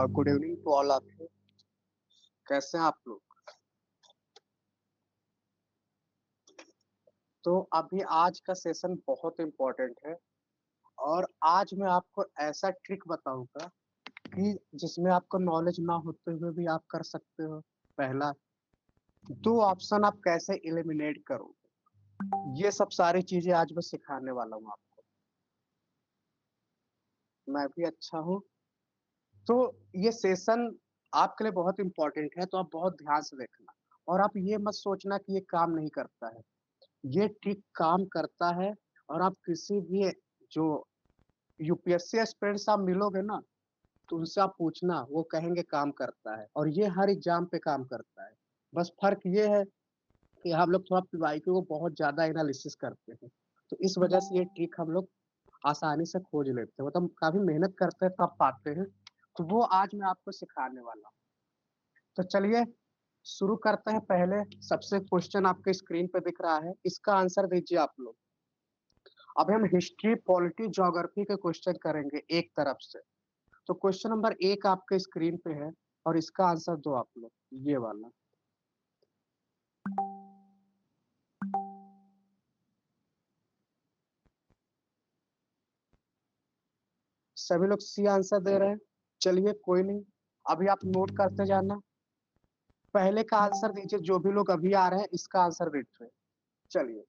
Good evening to all of you. कैसे हैं आप लोग? तो अभी आज का सेशन बहुत इम्पोर्टेंट है और आज मैं आपको ऐसा ट्रिक बताऊंगा कि जिसमें आपको नॉलेज ना होते हुए भी आप कर सकते हो। पहला, दो ऑप्शन आप कैसे एलिमिनेट करोगे, ये सब सारी चीजें आज मैं सिखाने वाला हूँ आपको। मैं भी अच्छा हूँ। तो ये सेशन आपके लिए बहुत इम्पोर्टेंट है, तो आप बहुत ध्यान से देखना और आप ये मत सोचना कि ये काम नहीं करता है। ये ट्रिक काम करता है और आप किसी भी जो यूपीएससी एस्पिरेंट से आप मिलोगे ना, तो उनसे आप पूछना, वो कहेंगे काम करता है और ये हर एग्जाम पे काम करता है। बस फर्क ये है कि हम लोग थोड़ा पीवाईक्यू को बहुत ज्यादा एनालिसिस करते हैं, तो इस वजह से ये ट्रिक हम लोग आसानी से खोज लेते हैं, मतलब काफी मेहनत करते हैं तब पाते हैं। तो वो आज मैं आपको सिखाने वाला हूँ। तो चलिए शुरू करते हैं। पहले सबसे क्वेश्चन आपके स्क्रीन पे दिख रहा है, इसका आंसर दीजिए आप लोग। अब हम हिस्ट्री, पॉलिटी, ज्योग्राफी के क्वेश्चन करेंगे एक तरफ से। तो क्वेश्चन नंबर 1 आपके स्क्रीन पे है और इसका आंसर दो आप लोग, ये वाला। सभी लोग सी आंसर दे रहे हैं। चलिए कोई नहीं, अभी आप नोट करते जाना। पहले का आंसर दीजिए, जो भी लोग अभी आ रहे हैं इसका आंसर दीजिए। चलिए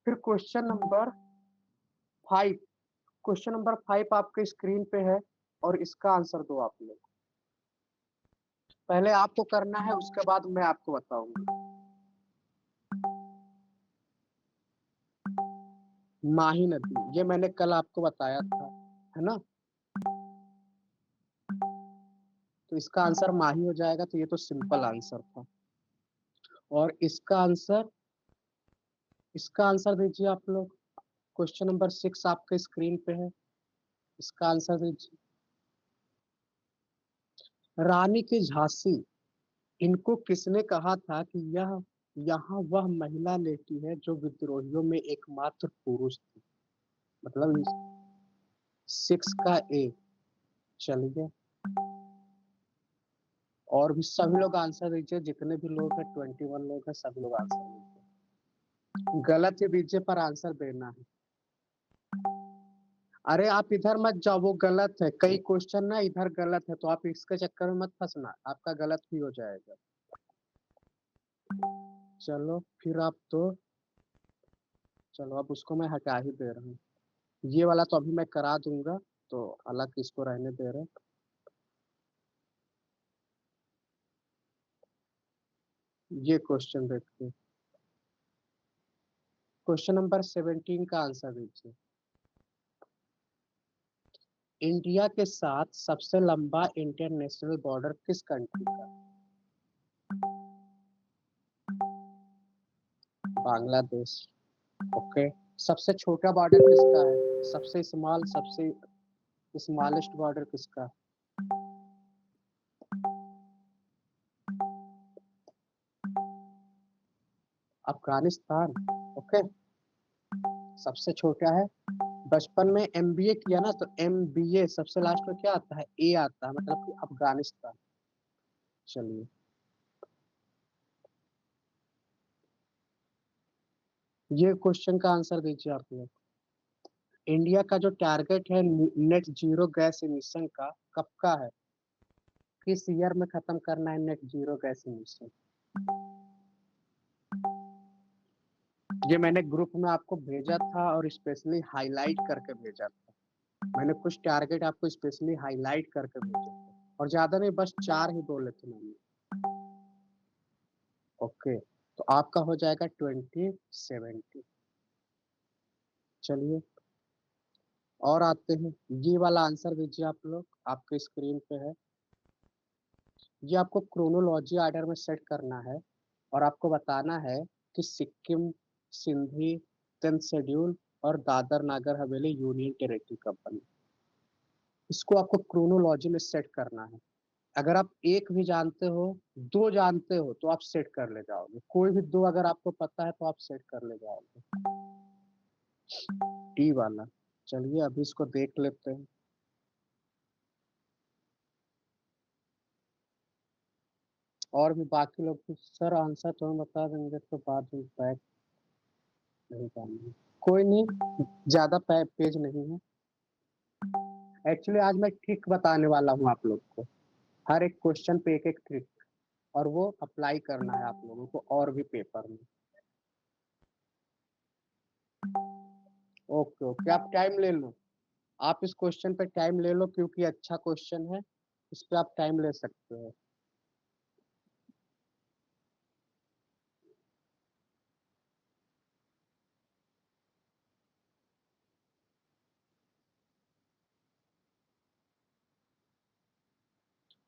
फिर फाइव क्वेश्चन नंबर 5 आपके स्क्रीन पे है और इसका आंसर दो आप लोग। पहले आपको करना है, उसके बाद मैं आपको बताऊंगा। माही नदी, ये मैंने कल आपको बताया था, है ना? तो इसका आंसर माही हो जाएगा, तो ये तो सिंपल आंसर था। और इसका आंसर दीजिए आप लोग। क्वेश्चन नंबर 6 आपके स्क्रीन पे है, इसका आंसर दीजिए। रानी की झांसी, इनको किसने कहा था कि यह यहाँ वह महिला लेटी है जो विद्रोहियों में एकमात्र पुरुष थी? मतलब 6 का ए। चलिए और भी सभी लोग आंसर दीजिए, जितने भी लोग हैं 21 लोग हैं, सभी लोग आंसर दीजिए। गलत ही दीजिए पर आंसर देना है। अरे आप इधर मत जाओ, वो गलत है। कई क्वेश्चन ना इधर गलत है, तो आप इसके चक्कर में मत फंसना, आपका गलत ही हो जाएगा। चलो फिर आप तो, चलो अब उसको मैं हटा ही दे रहा हूँ। ये वाला तो अभी मैं करा दूंगा, तो अलग इसको रहने दे रहे हैं। ये क्वेश्चन देखते हैं। क्वेश्चन नंबर 17 का आंसर दीजिए। इंडिया के साथ सबसे लंबा इंटरनेशनल बॉर्डर किस कंट्री का? बांग्लादेश। ओके। सबसे छोटा बॉर्डर किसका है? सबसे स्मॉलेस्ट बॉर्डर किसका? अफगानिस्तान। ओके, सबसे छोटा है। बचपन में एमबीए किया ना, तो एमबीए सबसे लास्ट में क्या आता है? ए आता है, मतलब कि अफगानिस्तान। चलिए ये क्वेश्चन का आंसर दीजिए आप लोग। इंडिया का जो टारगेट है नेट जीरो गैस इमिशन का, कब का है? किस ईयर में खत्म करना है नेट जीरो गैस इमिशन? ये मैंने ग्रुप में आपको भेजा था और स्पेशली हाईलाइट करके भेजा था। मैंने कुछ टारगेट आपको स्पेशली हाईलाइट करके भेजा था, और ज्यादा नहीं, बस 4 ही बोले थे मैंने। ओके, तो आपका हो जाएगा 2070। चलिए और आते हैं, ये वाला आंसर दीजिए आप लोग, आपके स्क्रीन पे है। ये आपको क्रोनोलॉजी ऑर्डर में सेट करना है और आपको बताना है कि सिक्किम, सिंधी, 10th शेड्यूल और दादर नागर हवेली यूनियन टेरिटरी कब बनी। इसको आपको क्रोनोलॉजी में सेट करना है। अगर आप एक भी जानते हो, दो जानते हो, तो आप सेट कर ले जाओगे। कोई भी दो अगर आपको पता है तो आप सेट कर ले जाओगे। डी वाला। चलिए अभी इसको देख लेते हैं। और भी बाकी लोग भी सर आंसर तो हम बता देंगे तो बाद में बैक नहीं करना। कोई नहीं, ज्यादा पेज नहीं है। एक्चुअली आज मैं ट्रिक बताने वाला हूँ आप लोग को, हर एक क्वेश्चन पे एक एक ट्रिक, और वो अप्लाई करना है आप लोगों को और भी पेपर में। ओके ओके, आप टाइम ले लो। आप इस क्वेश्चन पे टाइम ले लो क्योंकि अच्छा क्वेश्चन है, इस पे आप टाइम ले सकते हो।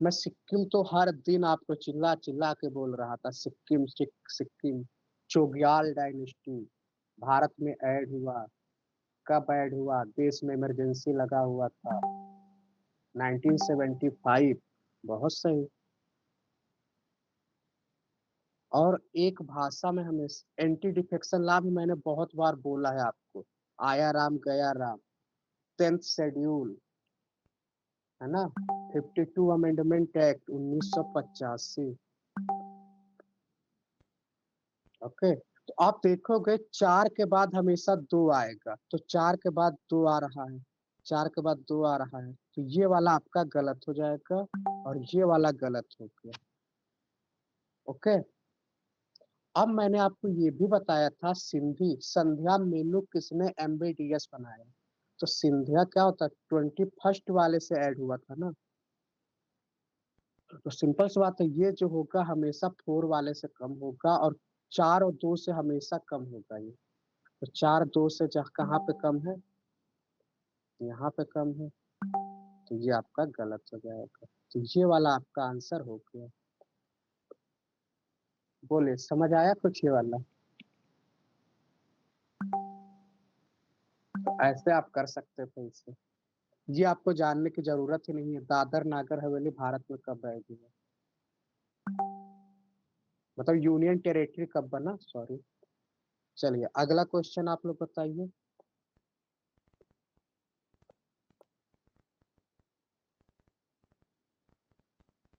मैं सिक्किम तो हर दिन आपको चिल्ला चिल्ला के बोल रहा था, सिक्किम सिक्किम। चोग्याल डायनेस्टी भारत में ऐड हुआ, कब ऐड हुआ, देश में इमरजेंसी लगा हुआ था 1975। बहुत सही। और एक भाषा में हमें एंटी डिफेक्शन लॉ भी मैंने बहुत बार बोला है आपको, आया राम गया राम, 10th शेड्यूल, है ना, 52 अमेंडमेंट एक्ट 1985। ओके, तो आप देखोगे चार के बाद हमेशा दो आएगा, तो चार के बाद दो आ रहा है, चार के बाद दो आ रहा है, तो ये वाला आपका गलत हो जाएगा और ये वाला गलत हो गया। ओके, अब मैंने आपको ये भी बताया था सिंधी संध्या मेनू किसने एमबीडीएस बनाया, तो सिंधिया क्या होता है, 21st वाले से ऐड हुआ था ना। तो सिंपल सी बात है, ये जो होगा हमेशा 4 वाले से कम होगा, और 4 और 2 से हमेशा कम होगा ये। तो 4 2 से जहाँ कहाँ पे कम है, यहाँ पे कम है, तो ये आपका गलत हो जाएगा। तो ये वाला आपका आंसर हो गया। बोले समझ आया कुछ ये वाला? तो ऐसे आप कर सकते थे इसे। ये आपको जानने की जरूरत ही नहीं है, दादर नागर हवेली भारत में कब आएगी है? मतलब यूनियन टेरिटरी कब बना, सॉरी। चलिए अगला क्वेश्चन आप लोग बताइए।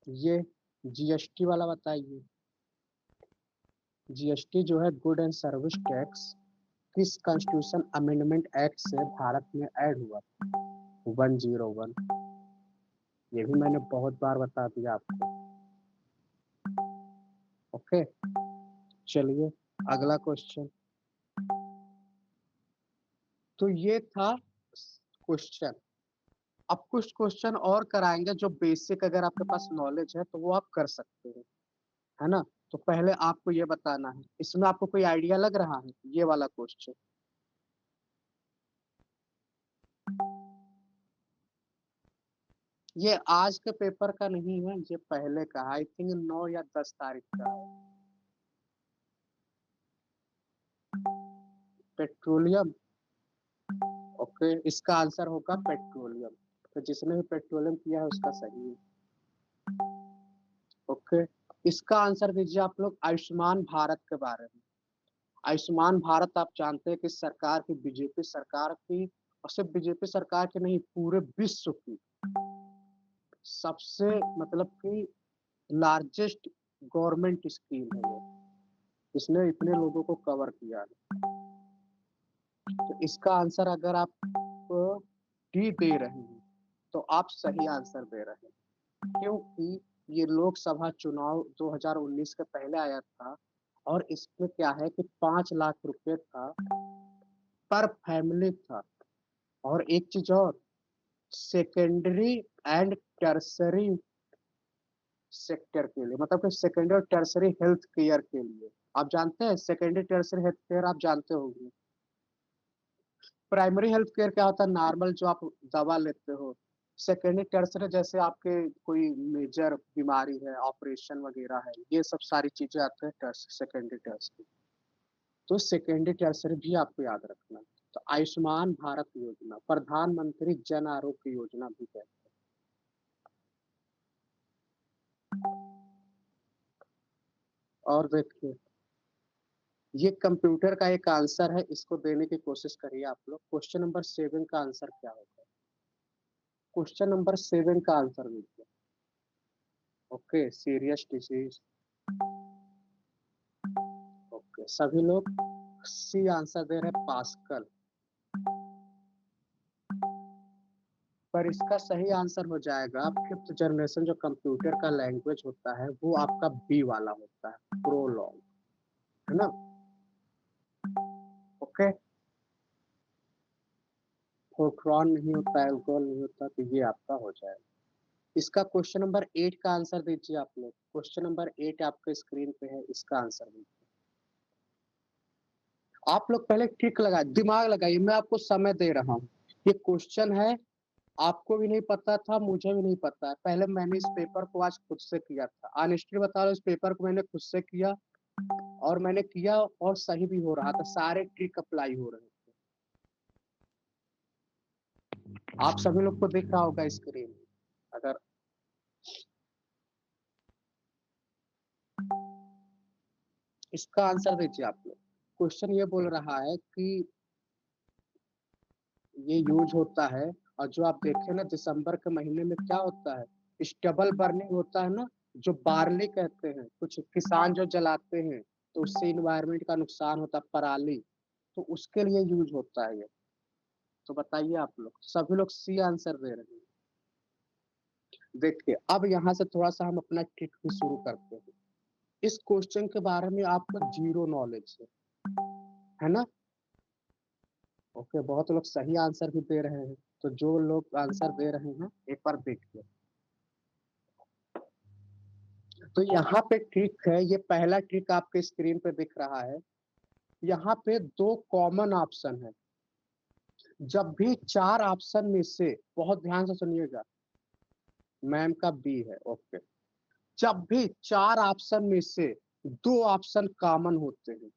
ये जीएसटी वाला बताइए। जीएसटी जो है गुड एंड सर्विस टैक्स, किस कॉन्स्टिट्यूशन अमेंडमेंट एक्ट से भारत में ऐड हुआ? 101। ये भी मैंने बहुत बार बता दिया आपको। ओके, चलिए अगला क्वेश्चन। तो ये था क्वेश्चन। अब कुछ क्वेश्चन और कराएंगे जो बेसिक, अगर आपके पास नॉलेज है तो वो आप कर सकते हो, है ना। तो पहले आपको ये बताना है, इसमें आपको कोई आइडिया लग रहा है ये वाला क्वेश्चन? ये आज के पेपर का नहीं है, ये पहले का, आई थिंक 9 या 10 तारीख का है। पेट्रोलियम। ओके, इसका आंसर होगा पेट्रोलियम। तो जिसने भी पेट्रोलियम किया है उसका सही है। ओके, इसका आंसर दीजिए आप लोग आयुष्मान भारत के बारे में। आयुष्मान भारत आप जानते हैं कि सरकार की, बीजेपी सरकार की, और सिर्फ बीजेपी सरकार की नहीं, पूरे विश्व की सबसे मतलब कि लार्जेस्ट गवर्नमेंट स्कीम है ये, इसने इतने लोगों को कवर किया है। तो इसका आंसर अगर आप डी दे रहे हैं तो आप सही आंसर दे रहे हैं, क्योंकि ये लोकसभा चुनाव 2019 के पहले आया था, और इसमें क्या है कि 5 लाख रुपए था पर फैमिली था। और एक चीज और, सेकेंडरी एंड टर्सरी सेक्टर के लिए, मतलब कि सेकेंडरी और टर्सरी हेल्थ केयर के लिए। आप जानते हैं सेकेंडरी टर्सरी हेल्थ केयर, आप जानते होंगे। प्राइमरी हेल्थ केयर क्या होता है, नॉर्मल जो आप दवा लेते हो। सेकेंडरी टर्सरी जैसे आपके कोई मेजर बीमारी है, ऑपरेशन वगैरह है, ये सब सारी चीजें आते हैं सेकेंडरी टर्सरी। तो सेकेंडरी टर्सरी भी आपको याद रखना। तो आयुष्मान भारत योजना प्रधानमंत्री जन आरोग्य योजना भी कहते हैं। और देखिए ये कंप्यूटर का एक आंसर है, इसको देने की कोशिश करिए आप लोग। क्वेश्चन नंबर 7 का आंसर क्या होगा? क्वेश्चन नंबर 7 का आंसर देखिए। Okay, serious disease. ओके, सभी लोग सी आंसर दे रहे हैं, पास्कल। पर इसका सही आंसर हो जाएगा 5th जनरेशन जो कंप्यूटर का लैंग्वेज होता है वो आपका बी वाला होता है, प्रोलॉग, है ना? ओके, फोरट्रॉन नहीं होता, एल्गोल नहीं होता, तो ये आपका हो जाएगा। इसका क्वेश्चन नंबर 8 का आंसर दीजिए आप लोग। क्वेश्चन नंबर 8 आपके स्क्रीन पे है, इसका आंसर दीजिए। आप लोग पहले टिक लगाए, दिमाग लगाइए, मैं आपको समय दे रहा हूँ। ये क्वेश्चन है, आपको भी नहीं पता था, मुझे भी नहीं पता है। पहले मैंने इस पेपर को आज खुद से किया था। ऑनेस्टली बता रहा हूँ, इस पेपर को मैंने खुद से किया और मैंने किया और सही भी हो रहा था, सारे ट्रिक अप्लाई हो रहे थे। आप सभी लोग को दिख रहा होगा स्क्रीन। अगर इसका आंसर दीजिए आप लोग। क्वेश्चन ये बोल रहा है कि ये यूज होता है, और जो आप देखे ना दिसंबर के महीने में क्या होता है, स्टबल बर्निंग होता है ना, जो बार्ली कहते हैं, कुछ किसान जो जलाते हैं तो उससे इन्वायरमेंट का नुकसान होता है, पराली, तो उसके लिए यूज होता है ये। तो बताइए आप लोग, सभी लोग सी आंसर दे रहे हैं। देखिए, अब यहाँ से थोड़ा सा हम अपना ट्रिक भी शुरू करते हैं। इस क्वेश्चन के बारे में आपको जीरो नॉलेज है ना? ओके, बहुत लोग सही आंसर भी दे रहे हैं, तो जो लोग आंसर दे रहे हैं एक बार देखिए। तो यहाँ पे ट्रिक है, ये पहला ट्रिक आपके स्क्रीन पे दिख रहा है। यहाँ पे दो कॉमन ऑप्शन है। जब भी 4 ऑप्शन में से, बहुत ध्यान से सुनिएगा, मैम का बी है, ओके। जब भी 4 ऑप्शन में से 2 ऑप्शन कॉमन होते हैं,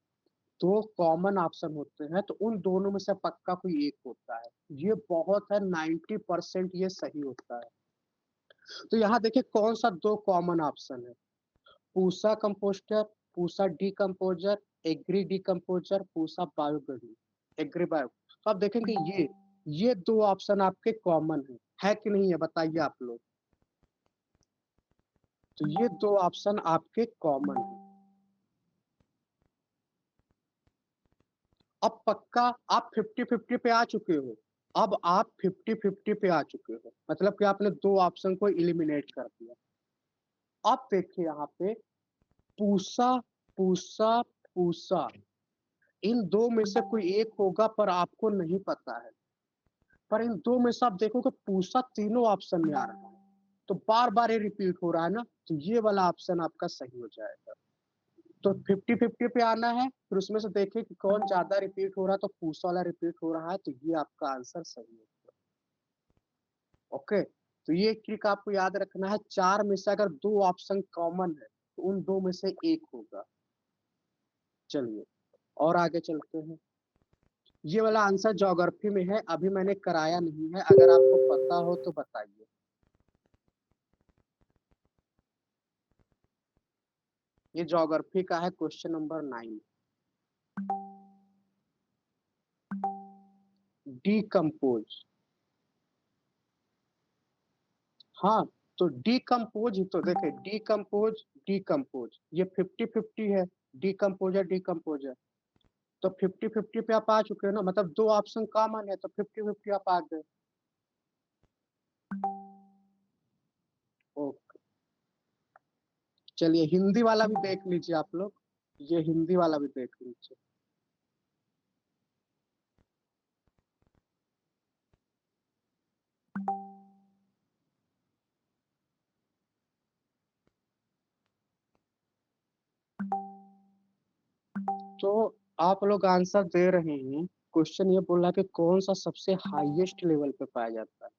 2 कॉमन ऑप्शन होते हैं, तो उन दोनों में से पक्का कोई एक होता है। ये बहुत है, 90% ये सही होता है। तो यहाँ देखिए कौन सा 2 कॉमन ऑप्शन है। Pusa composter, Pusa decomposer, agri decomposer, Pusa biogas, agri bio. तो आप देखेंगे ये 2 ऑप्शन आपके कॉमन है कि नहीं है? बताइए आप लोग। तो ये 2 ऑप्शन आपके कॉमन है। अब पक्का आप 50-50 पे आ चुके हो। अब आप 50-50 पे आ चुके हो, मतलब कि आपने 2 ऑप्शन को एलिमिनेट कर दिया। अब देखिए यहाँ पे पूसा, पूसा, पूसा, इन 2 में से कोई एक होगा, पर आपको नहीं पता है। पर इन 2 में से आप देखोगे पूसा तीनों ऑप्शन में आ रहा है, तो बार-बार ये रिपीट हो रहा है ना, तो ये वाला ऑप्शन आपका सही हो जाएगा। तो 50-50 पे आना है, फिर उसमें से देखिए कि कौन ज़्यादा रिपीट हो रहा है, तो पूसा वाला रिपीट हो रहा है, तो ये आपका आंसर सही है। ओके, तो ये ट्रिक आपको याद रखना है, 4 में से अगर 2 ऑप्शन कॉमन है, तो उन 2 में से 1 होगा। चलिए, और आगे चलते हैं। ये वाला आंसर ज्योग्राफी में है, अभी मैंने कराया नहीं है, अगर आपको पता हो तो बताइए। ये ज्योग्राफी का है, क्वेश्चन नंबर 9। डिकम्पोज। हाँ, तो डिकम्पोज ही तो देखे, डिकम्पोज, डिकम्पोज, ये 50-50 है, डिकम्पोजर, डिकम्पोजर। तो 50-50 पे आप आ चुके हैं ना, मतलब 2 ऑप्शन कॉमन है, तो 50-50 आप आ गए। ओके, चलिए हिंदी वाला भी देख लीजिए आप लोग, ये हिंदी वाला भी देख लीजिए। तो आप लोग आंसर दे रहे हैं। क्वेश्चन ये बोल रहा है कि कौन सा सबसे हाईएस्ट लेवल पे पाया जाता है।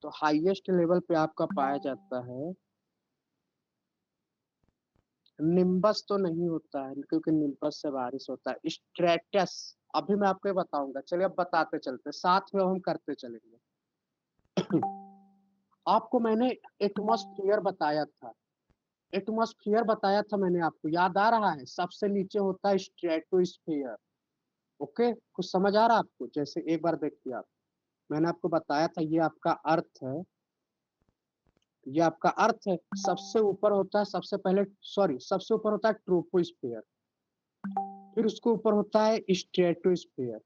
तो हाईएस्ट लेवल पे आपका पाया जाता है, निम्बस तो नहीं होता है, क्योंकि निम्बस से बारिश होता है। स्ट्रेटस, अभी मैं आपको बताऊंगा, चलिए अब बताते चलते, साथ में हम करते चलेंगे। आपको मैंने एटमॉस्फेयर बताया था, एटमॉस्फेयर बताया था मैंने आपको, याद आ रहा है? सबसे नीचे होता है स्ट्रेटोस्फेयर। ओके, कुछ समझ आ रहा है आपको? जैसे एक बार देखिए आप, मैंने आपको बताया था ये आपका अर्थ है, ये आपका अर्थ है। सबसे ऊपर होता है, सबसे पहले सॉरी सबसे ऊपर होता है ट्रोपोस्फेयर, फिर उसके ऊपर होता है स्ट्रेटोस्फेयर,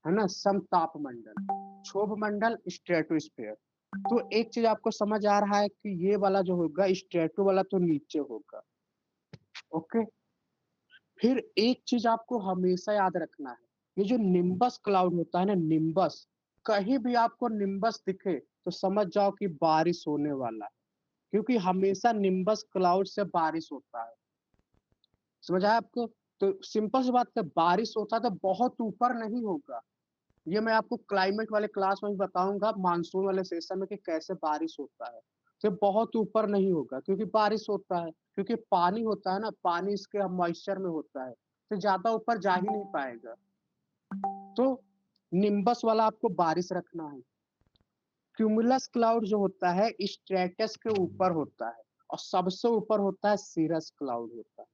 है ना, समतापमंडल, क्षोभ मंडल, स्ट्रेटोस्फेयर। तो एक चीज आपको समझ आ रहा है कि ये वाला जो होगा स्ट्रेटो वाला तो नीचे होगा। ओके, फिर एक चीज आपको हमेशा याद रखना है, ये जो निम्बस क्लाउड होता है ना, निम्बस, कहीं भी आपको निम्बस दिखे तो समझ जाओ कि बारिश होने वाला है, क्योंकि हमेशा निम्बस क्लाउड से बारिश होता है। समझ आया आपको? तो सिंपल सी बात है, बारिश होता है तो बहुत ऊपर नहीं होगा। ये मैं आपको क्लाइमेट वाले क्लास में भी बताऊंगा, मानसून वाले सेशन में, कि कैसे बारिश होता है। तो बहुत ऊपर नहीं होगा, क्योंकि बारिश होता है, क्योंकि पानी होता है ना, पानी इसके मॉइस्चर में होता है, तो ज्यादा ऊपर जा ही नहीं पाएगा। तो निम्बस वाला आपको बारिश रखना है। क्यूमुलस क्लाउड जो होता है स्ट्रेटस के ऊपर होता है, और सबसे ऊपर होता है सीरस क्लाउड होता है।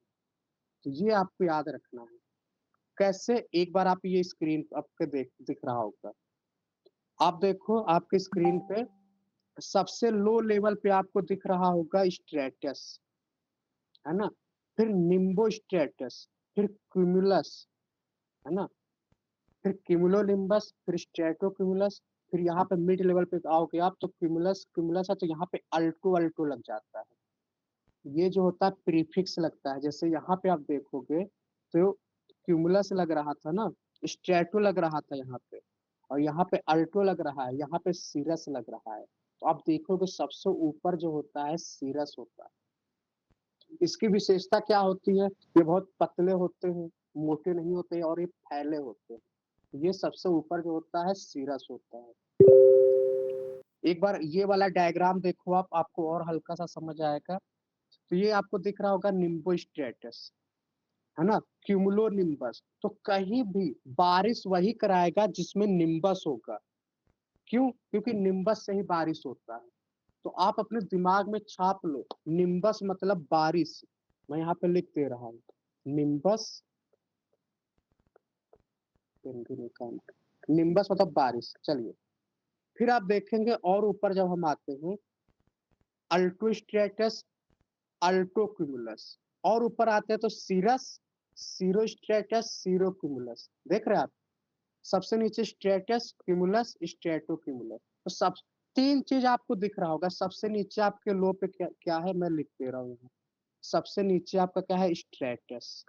तो ये आपको याद रखना है। कैसे? एक बार आप ये स्क्रीन आपके दिख रहा होगा, आप देखो आपके स्क्रीन पे सबसे लो लेवल पे आपको दिख रहा होगा स्ट्रेटस, है ना, फिर निम्बो स्ट्रेटस, फिर क्यूमुलस, है ना, फिर क्यूमुलोनिम्बस, फिर स्ट्रेटो क्यूमुलस, फिर यहाँ पे मिड लेवल पे आओगे आप तो क्यूमुलस क्यूमुलस है, तो यहाँ पे अल्टो अल्टो लग जाता है। ये जो होता है प्रीफिक्स लगता है। जैसे यहाँ पे आप देखोगे तो क्यूमुलस लग रहा था ना, स्ट्रेटो लग रहा था यहाँ पे, और यहाँ पे अल्टो लग रहा है, यहाँ पे सीरस लग रहा है। तो आप देखोगे सबसे ऊपर जो होता है सीरस होता है। इसकी विशेषता क्या होती है? ये बहुत पतले होते हैं, मोटे नहीं होते, और ये फैले होते हैं। ये सबसे ऊपर जो होता है सीरस होता है। एक बार ये वाला डायग्राम देखो आप, आपको और हल्का सा समझ आएगा। तो ये आपको दिख रहा होगा निम्बो स्ट्रेटस, है ना, क्यूमुलो निम्बस। तो कहीं भी बारिश वही कराएगा जिसमें निम्बस होगा। क्यों? क्योंकि निम्बस से ही बारिश होता है। तो आप अपने दिमाग में छाप लो, निम्बस मतलब बारिश। मैं यहाँ पे लिख दे रहा हूँ, निम्बस, निम्बस मतलब बारिश। चलिए, फिर आप देखेंगे और ऊपर जब हम आते हैं, अल्टोस्ट्रेटस, अल्टोक्यूमुलस, और ऊपर आते हैं तो सीरस, सीरोस्ट्रेटस, सीरोक्यूमुलस। देख रहे हैं आप? सबसे नीचे स्ट्रेटस, क्यूमुलस, स्ट्रेटोक्यूमुलस। तो सब तीन चीज आपको दिख रहा होगा। सबसे नीचे आपके लो पे क्या क्या है, मैं लिख दे रहा हूँ। सबसे नीचे आपका क्या है? स्ट्रेटस।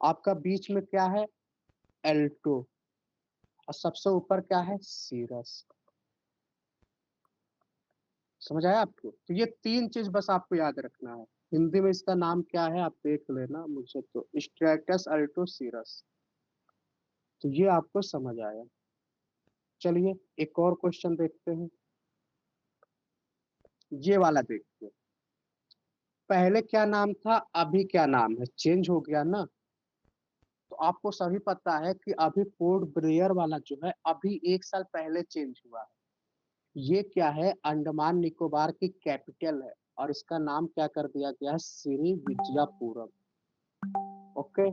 आपका बीच में क्या है? एल्टो। और सबसे ऊपर क्या है? सीरस। समझ आया आपको? तो ये तीन चीज बस आपको याद रखना है। हिंदी में इसका नाम क्या है आप देख लेना मुझे, तो स्ट्रेटस, अल्टो, सीरस। तो ये आपको समझ आया। चलिए एक और क्वेश्चन देखते हैं। ये वाला देखते, पहले क्या नाम था, अभी क्या नाम है, चेंज हो गया ना। तो आपको सभी पता है कि अभी पोर्ट ब्लेयर वाला जो है अभी 1 साल पहले चेंज हुआ है। ये क्या है? अंडमान निकोबार की कैपिटल है, और इसका नाम क्या कर दिया गया है? श्री विजयपुरम। ओके,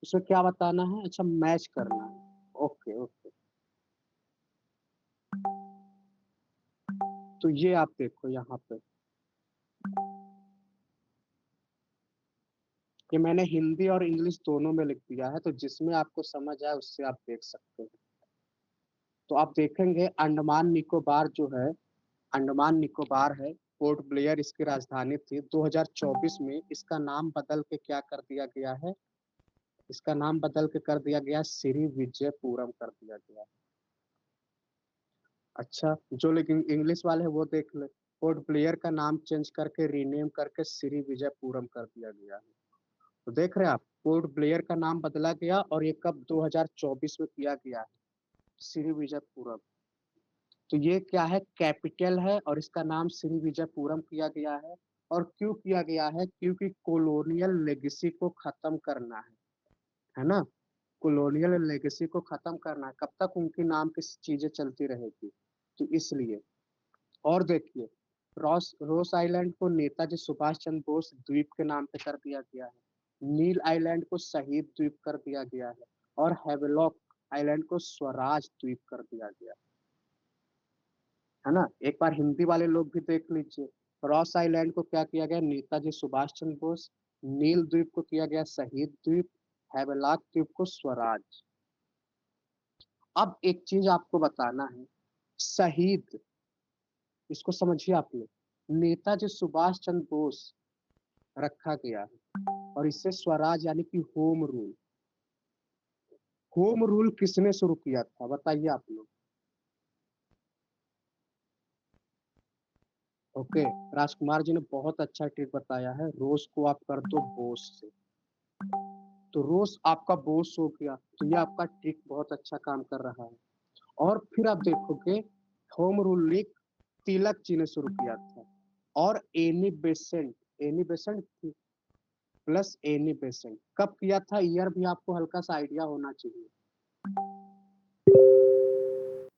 इसमें क्या बताना है? अच्छा, मैच करना है। ओके ओके, तो ये आप देखो यहाँ पे, ये मैंने हिंदी और इंग्लिश दोनों में लिख दिया है, तो जिसमें आपको समझ आए उससे आप देख सकते हैं। तो आप देखेंगे अंडमान निकोबार जो है, अंडमान निकोबार है, पोर्ट ब्लेयर इसकी राजधानी थी। 2024 में इसका नाम बदल के क्या कर दिया गया है? इसका नाम बदल के कर दिया गया, श्री विजयपुरम कर दिया गया। अच्छा, जो लेकिन इंग्लिश वाले हैं वो देख ले, पोर्ट ब्लेयर का नाम चेंज करके रीनेम करके श्री विजयपुरम कर दिया गया है। तो देख रहे हैं आप, पोर्ट ब्लेयर का नाम बदला गया, और ये कब? 2024 में किया गया है, श्री विजयपुरम। तो ये क्या है? कैपिटल है, और इसका नाम श्री विजयपुरम किया गया है। और क्यों किया गया है? क्योंकि कॉलोनियल लेगेसी को खत्म करना है ना, कॉलोनियल लेगेसी को खत्म करना है। कब तक उनके नाम की चीजें चलती रहेगी, तो इसलिए। और देखिए, रोस आइलैंड को नेताजी सुभाष चंद्र बोस द्वीप के नाम पे कर दिया गया है। नील आइलैंड को शहीद द्वीप कर दिया गया है और हेवलॉक आइलैंड को स्वराज द्वीप कर दिया गया है ना। एक बार हिंदी वाले लोग भी देख लीजिए। रॉस आइलैंड को क्या किया गया, नेताजी सुभाष चंद्र बोस। नील द्वीप को किया गया शहीद द्वीप। हेवलॉक द्वीप को स्वराज। अब एक चीज आपको बताना है, शहीद, इसको समझिए आप लोग, नेताजी सुभाष चंद्र बोस रखा गया है और इससे स्वराज यानी कि होम रूल। होम रूल किसने शुरू किया था बताइए आप लोग। ओके, राजकुमार जी ने बहुत अच्छा ट्रिक बताया है, रोज को आप कर दो बोस से, तो रोज आपका बोस हो गया, तो ये आपका ट्रिक बहुत अच्छा काम कर रहा है। और फिर आप देखोगे home rule league Tilak ji ने शुरू किया था और Annie Besant plus Annie Besant कब किया था, ईयर भी आपको हल्का सा आइडिया होना चाहिए।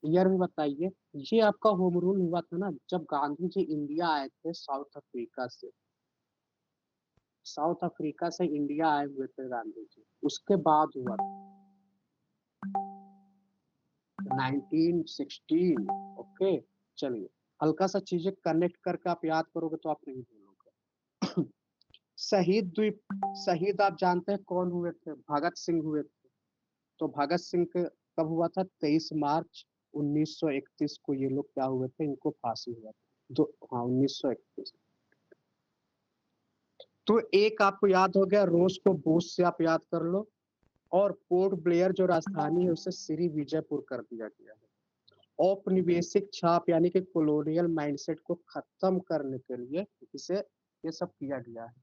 ईयर भी बताइए। ये आपका होम रूल हुआ था ना जब गांधी जी इंडिया आए थे साउथ अफ्रीका से। साउथ अफ्रीका से इंडिया आए हुए थे गांधी जी, उसके बाद हुआ था 1916। ओके, चलिए, हल्का सा चीजें कनेक्ट करके आप याद करोगे तो आप नहीं भूलोगे। शहीद द्वीप, शहीद आप जानते हैं कौन हुए थे, भगत सिंह हुए थे। तो भगत सिंह कब हुआ था, 23 मार्च 1931 को ये लोग क्या हुए थे, इनको फांसी हुआ था। दो, हाँ, 1931। तो एक आपको याद हो गया, रोज को बोस से आप याद कर लो। और पोर्ट ब्लेयर जो राजधानी है उसे श्री विजयपुर कर दिया गया है। औपनिवेशिक छाप यानी कि कॉलोनियल माइंडसेट को खत्म करने के लिए इसे ये सब किया गया है।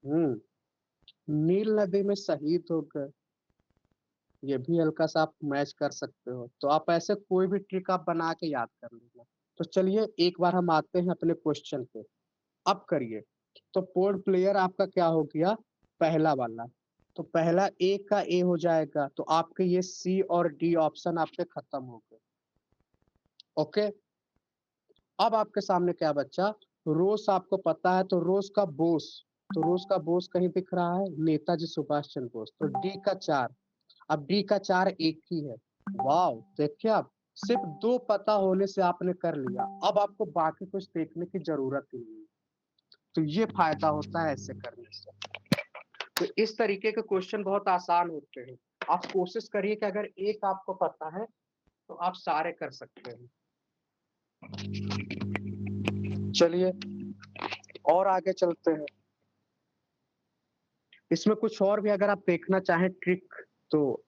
हम्म। नील नदी में शहीद हो गए, ये भी हल्का सा आप मैच कर सकते हो, तो आप ऐसे कोई भी ट्रिक आप बना के याद कर लीजिए। तो चलिए एक बार हम आते हैं अपने क्वेश्चन पे, अब करिए। तो पोर्ट प्लेयर आपका क्या हो गया, पहला वाला। तो पहला ए का ए हो जाएगा, तो आपके ये सी और डी ऑप्शन आपके खत्म हो गए। ओके, अब आपके सामने क्या बच्चा, रोज आपको पता है, तो रोज का बोस, तो रोज का बोस कहीं दिख रहा है, नेताजी सुभाष चंद्र बोस, तो डी का 4। अब डी का 4 एक ही है। वाह, देखिए आप, सिर्फ 2 पता होने से आपने कर लिया, अब आपको बाकी कुछ देखने की जरूरत ही नहीं। तो ये फायदा होता है ऐसे करने से। तो इस तरीके के क्वेश्चन बहुत आसान होते हैं। आप कोशिश करिए कि अगर एक आपको पता है तो आप सारे कर सकते हैं। चलिए और आगे चलते हैं। इसमें कुछ और भी अगर आप देखना चाहें ट्रिक, तो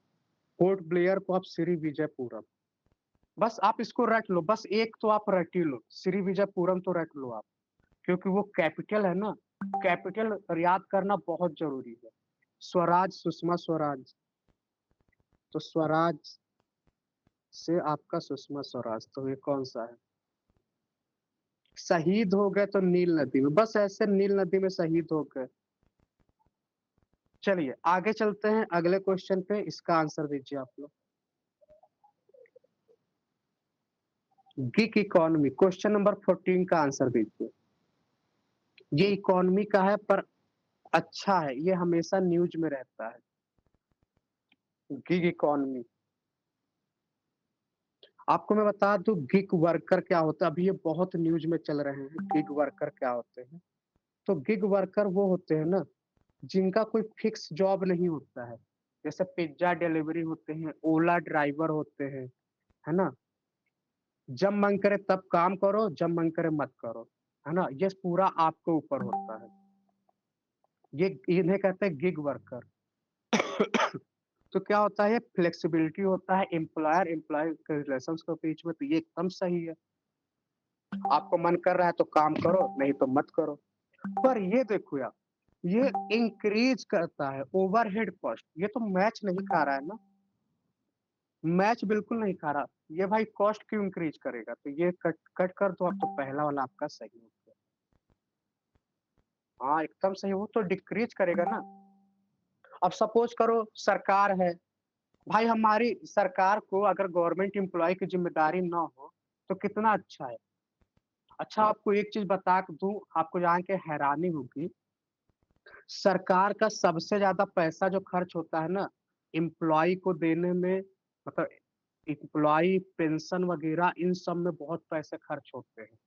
पोर्ट ब्लेयर को आप श्री विजयपुरम, बस आप इसको रट लो, बस एक तो आप रट ही लो, श्री विजयपुरम तो रट लो आप, क्योंकि वो कैपिटल है ना, कैपिटल याद करना बहुत जरूरी है। स्वराज, सुषमा स्वराज, तो स्वराज से आपका सुषमा स्वराज, तो ये कौन सा है। शहीद हो गए तो नील नदी में, बस ऐसे नील नदी में शहीद हो गए। चलिए आगे चलते हैं अगले क्वेश्चन पे, इसका आंसर दीजिए आप लोग। गिग इकोनॉमी, क्वेश्चन नंबर 14 का आंसर दीजिए। ये इकोनॉमी का है पर अच्छा है, ये हमेशा न्यूज में रहता है। गिग इकोनॉमी, आपको मैं बता दूं गिग वर्कर क्या होता है, अभी ये बहुत न्यूज में चल रहे हैं, गिग वर्कर क्या होते हैं। तो गिग वर्कर वो होते हैं ना जिनका कोई फिक्स जॉब नहीं होता है, जैसे पिज्जा डिलीवरी होते हैं, ओला ड्राइवर होते हैं, है ना। जब मन करे तब काम करो, जब मन करे मत करो, है ना, ये पूरा आपके ऊपर होता है। ये इन्हें कहते हैं गिग वर्कर। तो क्या होता है, फ्लेक्सिबिलिटी होता है एम्प्लॉयर एम्प्लॉय के रिलेशन के बीच में, तो ये एकदम सही है। आपको मन कर रहा है तो काम करो, नहीं तो मत करो। पर ये देखो यार, ये इंक्रीज करता है ओवरहेड कॉस्ट, ये तो मैच नहीं खा रहा है ना, मैच बिल्कुल नहीं खा रहा। ये भाई कॉस्ट क्यों इंक्रीज करेगा, तो ये कट कट कर दो आप, तो पहला वाला आपका सही हो गया। हाँ एकदम सही, वो तो डिक्रीज करेगा ना। अब सपोज करो सरकार है, भाई हमारी सरकार को अगर गवर्नमेंट एम्प्लॉय की ज़िम्मेदारी ना हो, तो कितना अच्छा है। अच्छा आपको एक चीज़ बता दूँ, आपको जान के हैरानी होगी, सरकार का सबसे ज़्यादा पैसा जो खर्च होता है ना, एम्प्लॉयी को देने में मतलब एम्प्लॉयी पेंशन वगैरह इन सब में बहुत पैसे खर्च होते हैं।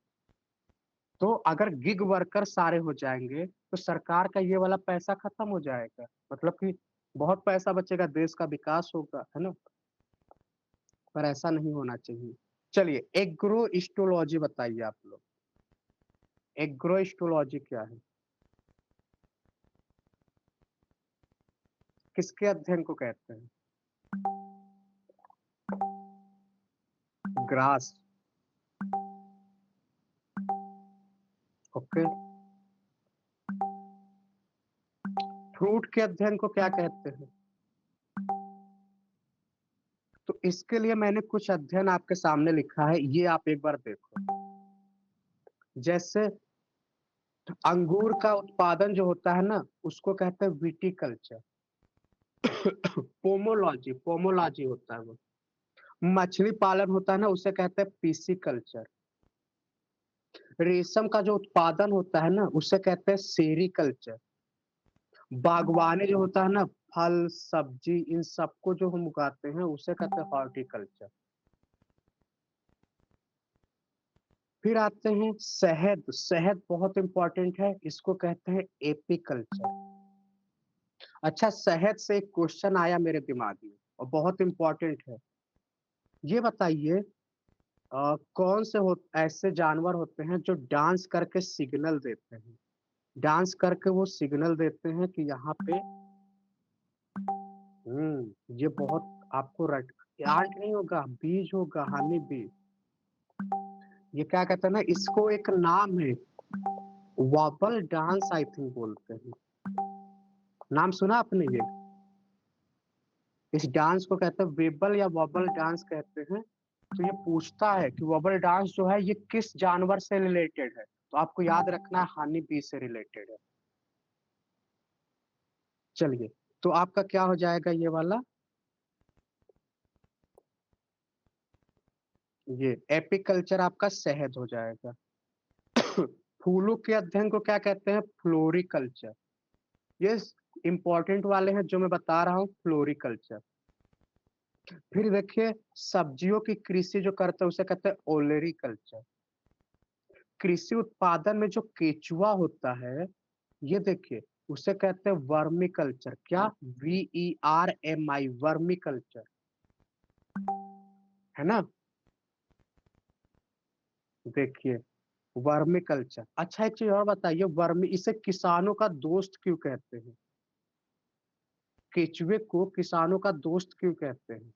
तो अगर गिग वर्कर सारे हो जाएँगे, तो सरकार का ये वाला पैसा खत्म हो जाएगा। मतलब कि बहुत पैसा बचेगा, देश का विकास होगा, है ना? पर ऐसा नहीं होना चाहिए। चलिए एग्रोइस्टोलॉजी बताइए आप लोग। एग्रोइस्टोलॉजी क्या है? किसके अध्ययन को कहते हैं? Grass, okay. फ्रूट के अध्ययन को क्या कहते हैं? तो इसके लिए मैंने कुछ अध्ययन आपके सामने लिखा है, ये आप एक बार देखो। जैसे अंगूर का उत्पादन जो होता है ना, उसको कहते हैं विटीकल्चर। पोमोलॉजी पोमोलॉजी होता है वो। मछली पालन होता है ना, उसे कहते हैं पिसिकल्चर। रेशम का जो उत्पादन होता है ना, उसे कहते हैं सेरीकल्चर। बागवानी जो होता है ना, फल, सब्जी इन सबको जो हम उगाते हैं, उसे कहते हैं हॉर्टिकल्चर। फिर आते हैं शहद, शहद बहुत इम्पोर्टेंट है, इसको कहते हैं एपीकल्चर। अच्छा शहद से एक क्वेश्चन आया मेरे दिमाग में और बहुत इम्पोर्टेंट है। ये बताइए कौन से ऐसे जानवर होते हैं जो डांस करके सिग्नल देते हैं? डांस करके वो सिग्नल देते हैं कि यहाँ पे ये बहुत आपको रट यार्ड नहीं होगा, बीज होगा, हनी बी। ये क्या कहते हैं ना, इसको एक नाम है, वॉबल डांस आई थिंक बोलते हैं। नाम सुना आपने ये? इस डांस को कहते हैं वेबल या वॉबल डांस कहते हैं। तो ये पूछता है कि वॉबल डांस जो है ये किस जानवर से रिलेटेड है? तो आपको याद रखना है हनी बी से रिलेटेड है। चलिए, तो आपका क्या हो जाएगा ये वाला? ये एपीकल्चर आपका शहद हो जाएगा। फूलों के अध्ययन को क्या कहते हैं? फ्लोरिकल्चर। ये इम्पोर्टेंट वाले हैं जो मैं बता रहा हूँ, फ्लोरिकल्चर। फिर देखिए सब्जियों की कृषि जो करते हैं उसे कहते हैं ओलेरीकल्चर। कृषि उत्पादन में जो केचुआ होता है, ये देखिए उसे कहते हैं वर्मी कल्चर। क्या? VERMI, वर्मी कल्चर, है ना? देखिए वर्मी कल्चर। अच्छा एक चीज और बताइए, वर्मी इसे किसानों का दोस्त क्यों कहते हैं? केचुए को किसानों का दोस्त क्यों कहते हैं?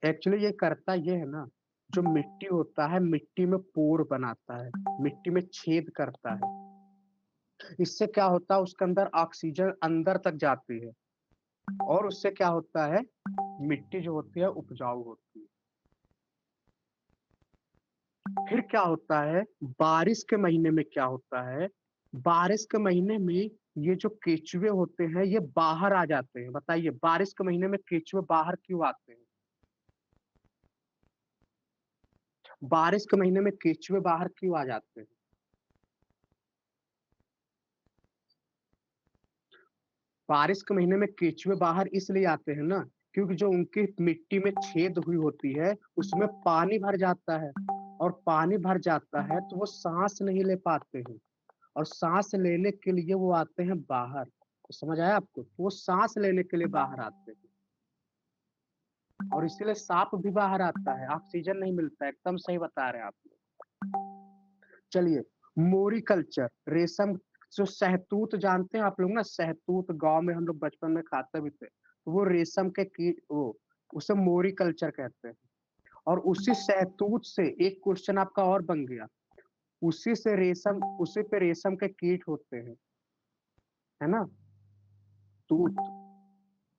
एक्चुअली ये करता ये है ना, जो मिट्टी होता है मिट्टी में पोर बनाता है, मिट्टी में छेद करता है। इससे क्या होता है, उसके अंदर ऑक्सीजन अंदर तक जाती है और उससे क्या होता है, मिट्टी जो होती है उपजाऊ होती है। फिर क्या होता है, बारिश के महीने में क्या होता है, बारिश के महीने में ये जो केचुए होते हैं ये बाहर आ जाते हैं। बताइए बारिश के महीने में केचुए बाहर क्यों आते हैं? बारिश के महीने में केचुए बाहर क्यों आ जाते हैं? बारिश के महीने में केचुए बाहर इसलिए आते हैं ना, क्योंकि जो उनकी मिट्टी में छेद हुई होती है, उसमें पानी भर जाता है और पानी भर जाता है तो वो साँस नहीं ले पाते हैं और साँस लेने के लिए वो आते हैं बाहर। तो समझ आया आपको? तो वो साँस लेने के लिए बाहर आते हैं और इसीलिए साँप भी बाहर आता है, ऑक्सीजन नहीं मिलता है। एकदम सही बता रहे हैं आप लोग। चलिए, मोरिकल्चर, रेशम जो शहतूत जानते हैं आप लोग ना, शहतूत गाँव में हम लोग बचपन में खाते भी थे। तो वो रेशम के कीट वो उसे मोरिकल्चर कहते हैं और उसी शहतूत से एक क्वेश्चन आपका और बन गया। उसी पे रेशम के कीट होते हैं, है ना? तूत।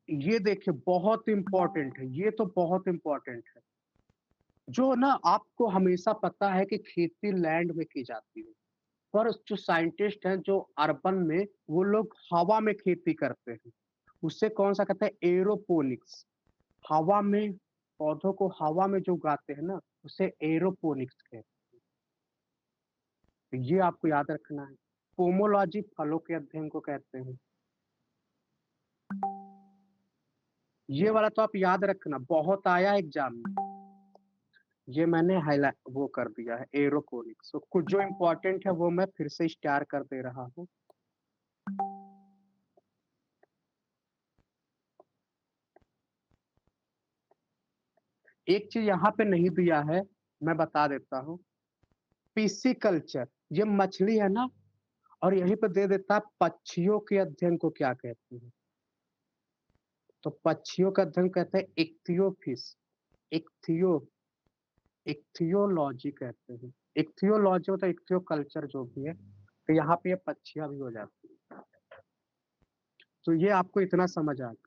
ये देखिए बहुत इम्पोर्टेंट है, ये तो बहुत इम्पोर्टेंट है। जो ना आपको हमेशा पता है कि खेती लैंड में की जाती है। पर जो साइंटिस्ट हैं जो अर्बन में, वो लोग हवा में खेती करते हैं, उससे कौन सा कहते हैं, एरोपोनिक्स। हवा में, पौधों को हवा में जो उगाते हैं ना, उसे एरोपोनिक्स कहते हैं। तो ये आपको याद रखना है। पोमोलॉजी फलों के अध्ययन को कहते हैं। ये वाला तो आप याद रखना, बहुत आया एग्जाम में। ये मैंने हाईलाइट वो कर दिया है, एरोपोनिक्स। तो कुछ जो इम्पोर्टेंट है वो मैं फिर से स्टार कर दे रहा हूँ। एक चीज यहाँ पे नहीं दिया है, मैं बता देता हूँ। पीसी कल्चर, ये मछली है ना, और यहीं पे दे देता है पक्षियों के अध्ययन को क्या कहते हैं। तो पक्षियों का अध्ययन कहते हैं इक्थियोफिश। इक्थियो इक्थियोलॉजी कहते हैं। इक्थियोलॉजी मतलब इक्थियो कल्चर जो भी है। तो यहाँ पे ये पक्षियां भी हो जाती है। तो ये आपको इतना समझ आ गया।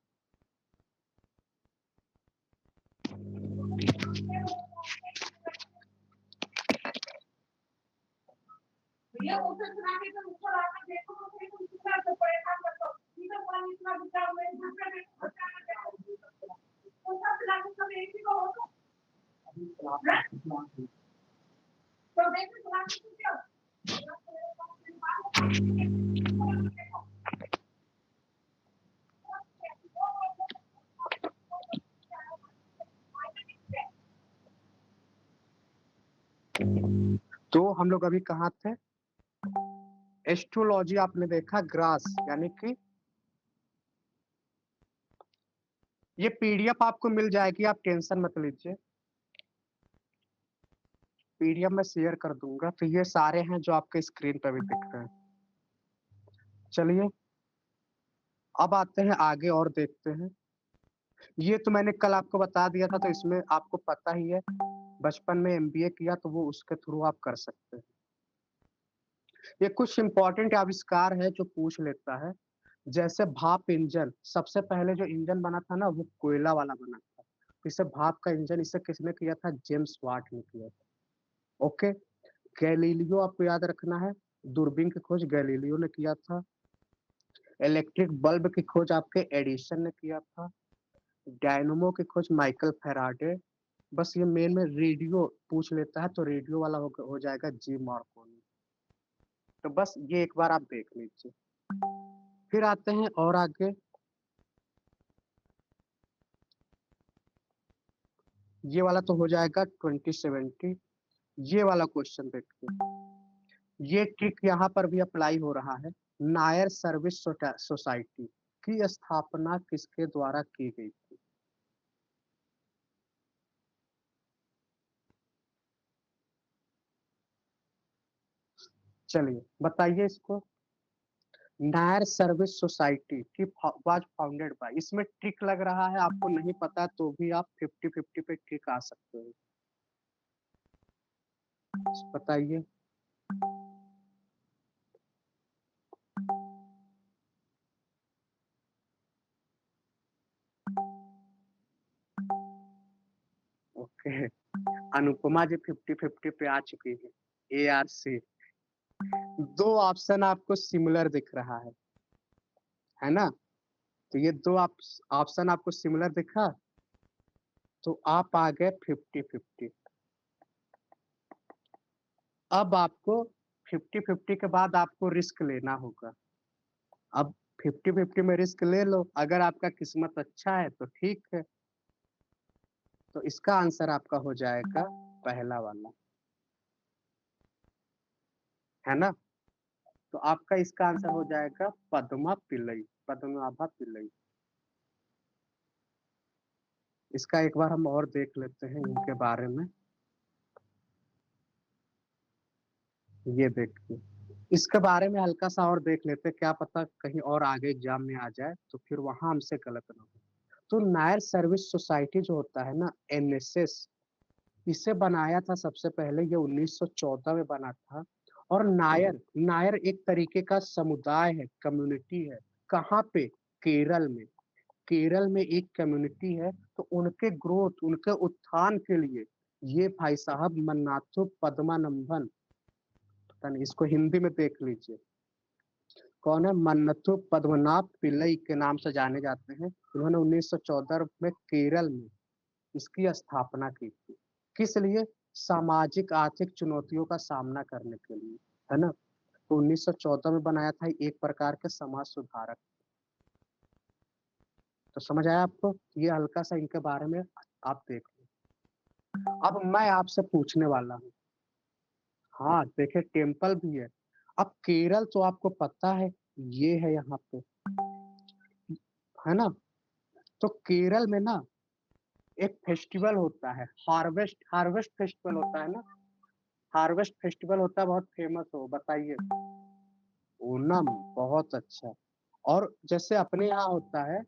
तो हम लोग अभी कहाँ थे? एस्ट्रोलॉजी आपने देखा, ग्रास यानी कि ये पीडीएफ आपको मिल जाएगी, आप टेंशन मत लीजिए। पीडीएफ में शेयर कर दूंगा। तो ये सारे हैं जो आपके स्क्रीन पर भी दिख रहे हैं। चलिए अब आते हैं आगे और देखते हैं। ये तो मैंने कल आपको बता दिया था, तो इसमें आपको पता ही है, बचपन में एमबीए किया तो वो उसके थ्रू आप कर सकते हैं। ये कुछ इंपॉर्टेंट आविष्कार है जो पूछ लेता है। जैसे भाप इंजन, सबसे पहले जो इंजन बना था ना, वो कोयला वाला बना था। इसे भाप का इंजन, इसे किसने किया था? जेम्स वाट ने किया था। ओके। गैलीलियो आपको याद रखना है, दूरबीन की खोज गैलीलियो ने किया था। इलेक्ट्रिक बल्ब की खोज आपके एडिसन ने किया था। डायनमो की खोज माइकल फेराडे। बस ये मेन में रेडियो पूछ लेता है, तो रेडियो वाला हो जाएगा जी मार्कोनी। तो बस ये एक बार आप देख लीजिए। फिर आते हैं और आगे। ये वाला तो हो जाएगा 2070। ये वाला क्वेश्चन देखिए। ये ट्रिक यहाँ पर भी अप्लाई हो रहा है। नायर सर्विस सोसाइटी की स्थापना किसके द्वारा की गई थी? चलिए बताइए इसको। नायर सर्विस सोसाइटी की वाज फाउंडेड बाय, इसमें ट्रिक लग रहा है, आपको नहीं पता तो भी आप 50-50 पे ट्रिक आ सकते हो। बताइए। ओके। अनुपमा जी 50-50 पे आ चुकी है। A R C. दो ऑप्शन आपको सिमिलर दिख रहा है ना? तो ये दो ऑप्शन आपको सिमिलर दिखा, तो आप आ गए 50-50। अब आपको 50-50 के बाद आपको रिस्क लेना होगा। अब 50-50 में रिस्क ले लो, अगर आपका किस्मत अच्छा है तो ठीक है। तो इसका आंसर आपका हो जाएगा पहला वाला, है ना? तो आपका इसका आंसर हो जाएगा पद्मा पिल्लई, पद्मनाभा पिल्लई। इसका एक बार हम और देख लेते हैं इनके बारे में। ये देखिए, इसके बारे में हल्का सा और देख लेते हैं, क्या पता कहीं और आगे एग्जाम में आ जाए तो फिर वहां हमसे गलत ना हो। तो नायर सर्विस सोसाइटी जो होता है ना, एनएसएस, इसे बनाया था सबसे पहले, ये 1914 में बना था। और नायर नायर एक तरीके का समुदाय है, कम्युनिटी है। कहाँ पे? केरल में। केरल में एक कम्युनिटी है, तो उनके ग्रोथ, उनके उत्थान के लिए ये भाई साहब मन्नाथु पद्मानंभन पता नहीं, इसको हिंदी में देख लीजिए। कौन है? मन्नथु पद्मनाभ पिल्लई के नाम से जाने जाते हैं। इन्होंने 1914 में केरल में इसकी स्थापना की थी। किस लिए? सामाजिक आर्थिक चुनौतियों का सामना करने के लिए, है ना? तो 1914 में बनाया था, एक प्रकार के समाज सुधारक। तो समझ आया आपको? ये हल्का सा इनके बारे में आप देख लो। अब मैं आपसे पूछने वाला हूँ, हाँ देखिए टेम्पल भी है। अब केरल तो आपको पता है, ये है यहाँ पे, है ना? तो केरल में ना एक फेस्टिवल होता है, हार्वेस्ट हार्वेस्ट फेस्टिवल होता है ना, हार्वेस्ट फेस्टिवल होता है, बहुत फेमस हो, बताइए। ओणम, बहुत अच्छा। और जैसे अपने यहाँ होता है,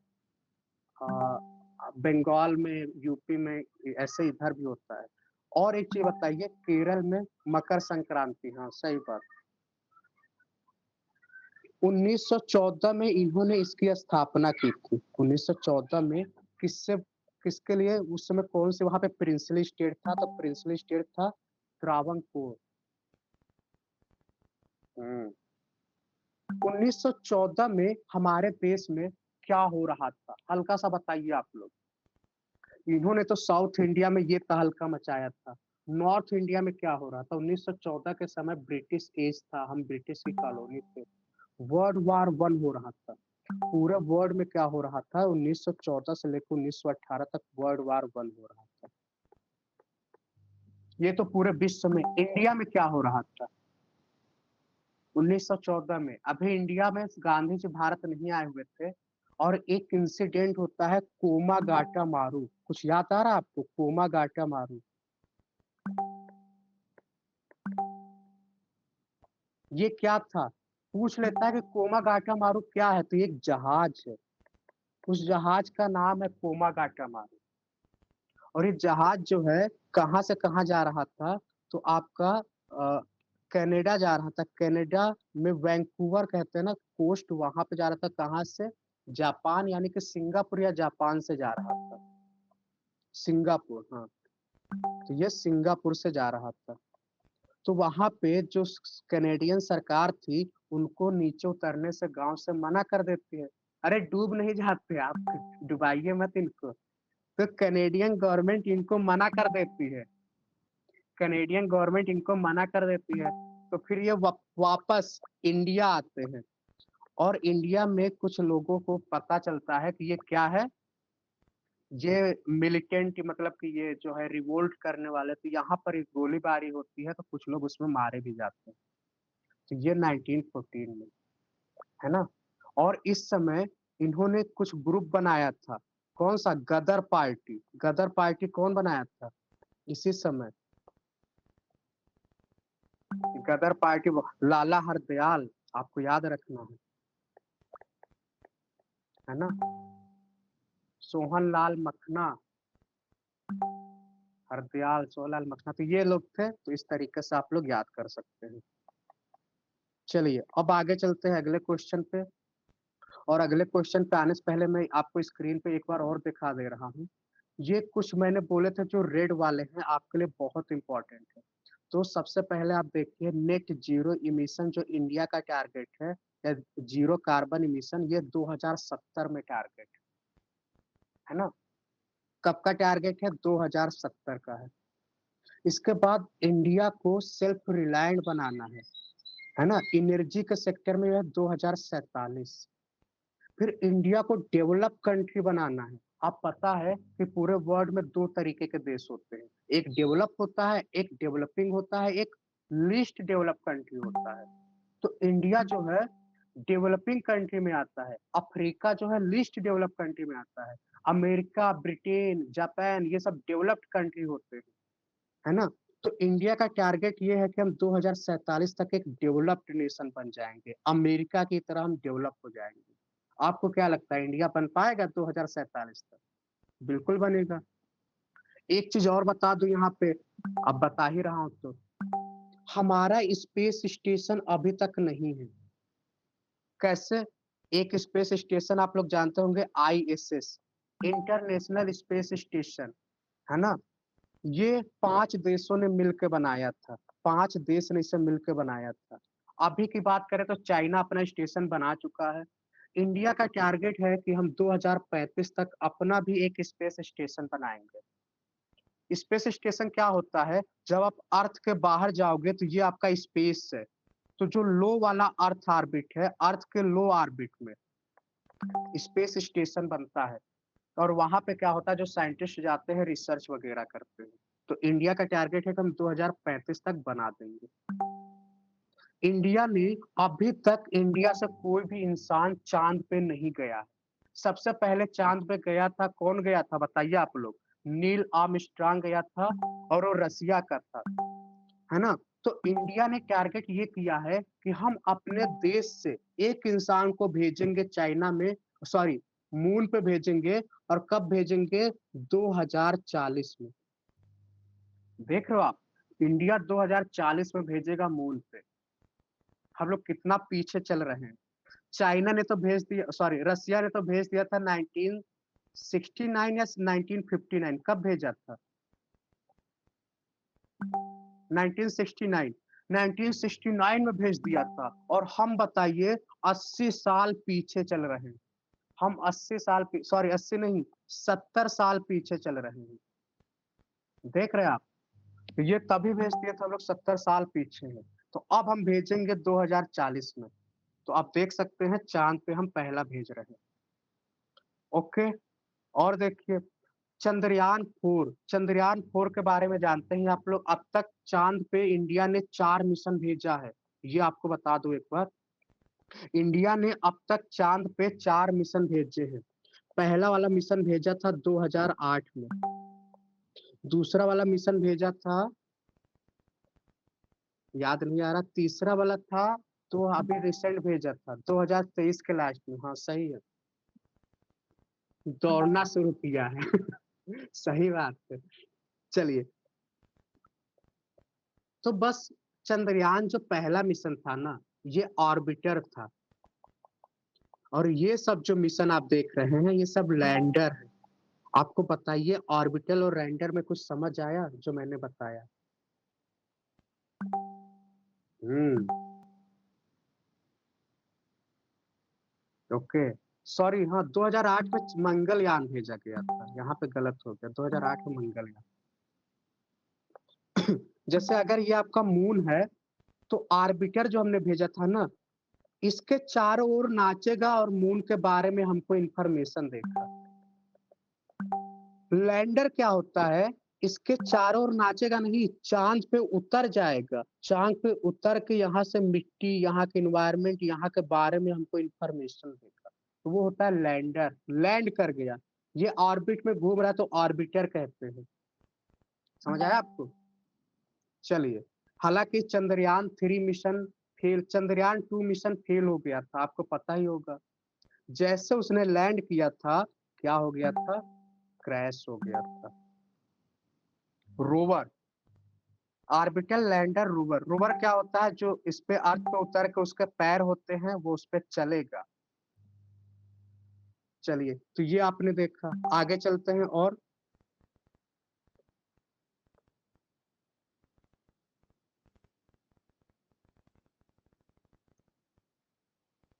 बंगाल में, यूपी में, ऐसे इधर भी होता है। और एक चीज बताइए, केरल में मकर संक्रांति, हाँ सही बात। 1914 में इन्होंने इसकी स्थापना की थी। 1914 में किससे, किसके लिए? उस समय कौन से वहां पे प्रिंसली स्टेट था? तो प्रिंसली स्टेट था त्रावणकोर। 1914 में हमारे देश में क्या हो रहा था, हल्का सा बताइए आप लोग। इन्होंने तो साउथ इंडिया में ये तहलका मचाया था। नॉर्थ इंडिया में क्या हो रहा था? 1914 के समय ब्रिटिश एज था, हम ब्रिटिश की कॉलोनी थे। वर्ल्ड वार वन हो रहा था। पूरे वर्ल्ड में क्या हो रहा था? 1914 से लेकर 1918 तक वर्ल्ड वार वन हो रहा था। ये तो पूरे विश्व में। इंडिया में क्या हो रहा था 1914 में? अभी इंडिया में गांधी जी भारत नहीं आए हुए थे, और एक इंसिडेंट होता है कोमागाटा मारू। कुछ याद आ रहा है आपको? कोमागाटा मारू, ये क्या था? पूछ लेता है कि कोमागाटा मारू क्या है, तो ये एक जहाज है। उस जहाज का नाम है कोमागाटा मारू। और ये जहाज जो है कहाँ से कहाँ जा रहा था? तो आपका कनाडा जा रहा था। कनाडा में वैंकूवर कहते हैं ना कोस्ट, वहां पे जा रहा था। कहाँ से? जापान, यानी कि सिंगापुर या जापान से जा रहा था। सिंगापुर, हाँ। तो ये सिंगापुर से जा रहा था। तो वहां पे जो कैनेडियन सरकार थी, उनको नीचे उतरने से गांव से मना कर देती है। अरे डूब नहीं जाते आप, डुबाइए मत इनको। तो कैनेडियन गवर्नमेंट इनको मना कर देती है। कैनेडियन गवर्नमेंट इनको मना कर देती है। तो फिर ये वापस इंडिया आते हैं। और इंडिया में कुछ लोगों को पता चलता है कि ये क्या है, ये मिलिटेंट, मतलब कि ये जो है रिवोल्ट करने वाले। तो यहाँ पर एक गोलीबारी होती है, तो कुछ लोग उसमें मारे भी जाते हैं। तो ये 1914 में, है ना? और इस समय इन्होंने कुछ ग्रुप बनाया था। कौन सा? गदर पार्टी। गदर पार्टी कौन बनाया था इसी समय? गदर पार्टी लाला हरदयाल, आपको याद रखना है ना? सोहन लाल मखना, हरदयाल, सोहन लाल मखना, तो ये लोग थे। तो इस तरीके से आप लोग याद कर सकते हैं। चलिए अब आगे चलते हैं अगले क्वेश्चन पे। और अगले क्वेश्चन पे आने से पहले मैं आपको स्क्रीन पे एक बार और दिखा दे रहा हूँ। ये कुछ मैंने बोले थे जो रेड वाले हैं, आपके लिए बहुत इंपॉर्टेंट है। तो सबसे पहले आप देखिए, नेट जीरो इमिशन जो इंडिया का टारगेट है, या जीरो कार्बन इमिशन, ये 2070 में टारगेट है ना? कब का टारगेट है? 2070 का है। इसके बाद इंडिया को सेल्फ रिलायंट बनाना है ना? एनर्जी के सेक्टर में है 2047। फिर इंडिया को डेवलप कंट्री बनाना है। आप पता है कि पूरे वर्ल्ड में दो तरीके के देश होते हैं, एक डेवलप होता है, एक डेवलपिंग होता है, एक लीस्ट डेवलप कंट्री होता है। तो इंडिया जो है डेवलपिंग कंट्री में आता है, अफ्रीका जो है लीस्ट डेवलप कंट्री में आता है, अमेरिका, ब्रिटेन, जापान, ये सब डेवलप्ड कंट्री होते हैं, है ना? तो इंडिया का टारगेट ये है कि हम 2047 तक एक डेवलप्ड नेशन बन जाएंगे, अमेरिका की तरह हम डेवलप हो जाएंगे। आपको क्या लगता है, इंडिया बन पाएगा 2047 तक? बिल्कुल बनेगा। एक चीज और बता दूं यहाँ पे, अब बता ही रहा हूं तो, हमारा स्पेस स्टेशन अभी तक नहीं है। कैसे? एक स्पेस स्टेशन आप लोग जानते होंगे, आईएसएस, इंटरनेशनल स्पेस स्टेशन, है ना? ये 5 देशों ने मिलकर बनाया था। 5 देश ने इसे मिलकर बनाया था। अभी की बात करें तो चाइना अपना स्टेशन बना चुका है। इंडिया का टारगेट है कि हम 2035 तक अपना भी एक स्पेस स्टेशन बनाएँगे। स्पेस स्टेशन क्या होता है? जब आप अर्थ के बाहर जाओगे तो ये आपका स्पेस है। तो जो लो वाला अर्थ ऑर्बिट है, अर्थ के लो ऑर्बिट में स्पेस स्टेशन बनता है और वहाँ पे क्या होता है, जो साइंटिस्ट जाते हैं रिसर्च वगैरह करते हैं। तो इंडिया का टारगेट है कि हम 2035 तक बना देंगे। इंडिया ने अभी तक इंडिया से कोई भी इंसान चाँद पे नहीं गया है। सबसे पहले चाँद पे गया था, कौन गया था बताइए आप लोग? नील आर्मस्ट्रांग गया था और वो रसिया का था, है ना? तो इंडिया ने टारगेट ये किया है कि हम अपने देश से एक इंसान को भेजेंगे चाइना में, सॉरी, मून पे भेजेंगे। और कब भेजेंगे? 2040 में। देख रहे हो आप? इंडिया 2040 में भेजेगा मून पे। हम लोग कितना पीछे चल रहे हैं। चाइना ने तो भेज दिया, सॉरी, रसिया ने तो भेज दिया था 1969 या 1959, कब भेजा था? 1969, 1969 में भेज दिया था। और हम बताइए 80 साल पीछे चल रहे हैं। हम 80 साल, सॉरी 80 नहीं, 70 साल पीछे चल रहे हैं। देख रहे हैं आप? तो ये तभी भेज दिए थे, हम लोग 70 साल पीछे हैं। तो अब हम भेजेंगे 2040 में। तो आप देख सकते हैं चाँद पे हम पहला भेज रहे हैं। ओके, और देखिए चंद्रयान 4, चंद्रयान 4 के बारे में जानते हैं आप लोग? अब तक चाँद पे इंडिया ने 4 मिशन भेजा है। ये आपको बता दूँ एक बार, इंडिया ने अब तक चाँद पे 4 मिशन भेजे हैं। पहला वाला मिशन भेजा था 2008 में। दूसरा वाला मिशन भेजा था, याद नहीं आ रहा, तीसरा वाला था तो अभी रिसेंट भेजा था 2023 के लास्ट में। हाँ, सही है। दौड़ना शुरू किया है। सही बात है। चलिए, तो बस चंद्रयान जो पहला मिशन था ना, ये ऑर्बिटर था। और ये सब जो मिशन आप देख रहे हैं, ये सब लैंडर है। आपको बताइए ऑर्बिटल और लैंडर में कुछ समझ आया जो मैंने बताया? हम्म, ओके, सॉरी, हाँ 2008 में मंगलयान भेजा गया था, यहाँ पे गलत हो गया, 2008 में मंगलयान। जैसे अगर ये आपका मून है, तो आर्बिटर जो हमने भेजा था ना, इसके चारों ओर नाचेगा और मून के बारे में हमको इंफॉर्मेशन देगा। लैंडर क्या होता है? इसके चारों ओर नाचेगा नहीं, चांद पे उतर जाएगा। चांद पे उतर के यहाँ से मिट्टी, यहाँ के एनवायरनमेंट, यहाँ के बारे में हमको इंफॉर्मेशन देगा। तो वो होता है लैंडर, लैंड कर गया। ये ऑर्बिट में घूम रहा है तो ऑर्बिटर कहते हैं। समझ आया आपको? चलिए, हालांकि चंद्रयान 2 मिशन फेल हो गया था, आपको पता ही होगा। जैसे उसने लैंड किया था, क्या हो गया था? क्रैश हो गया था। Rover, orbital lander rover, rover क्या होता है? जो इस पे अर्थ पे उतर के उसके पैर होते हैं, वो उस पे चलेगा। चलिए, तो ये आपने देखा, आगे चलते हैं। और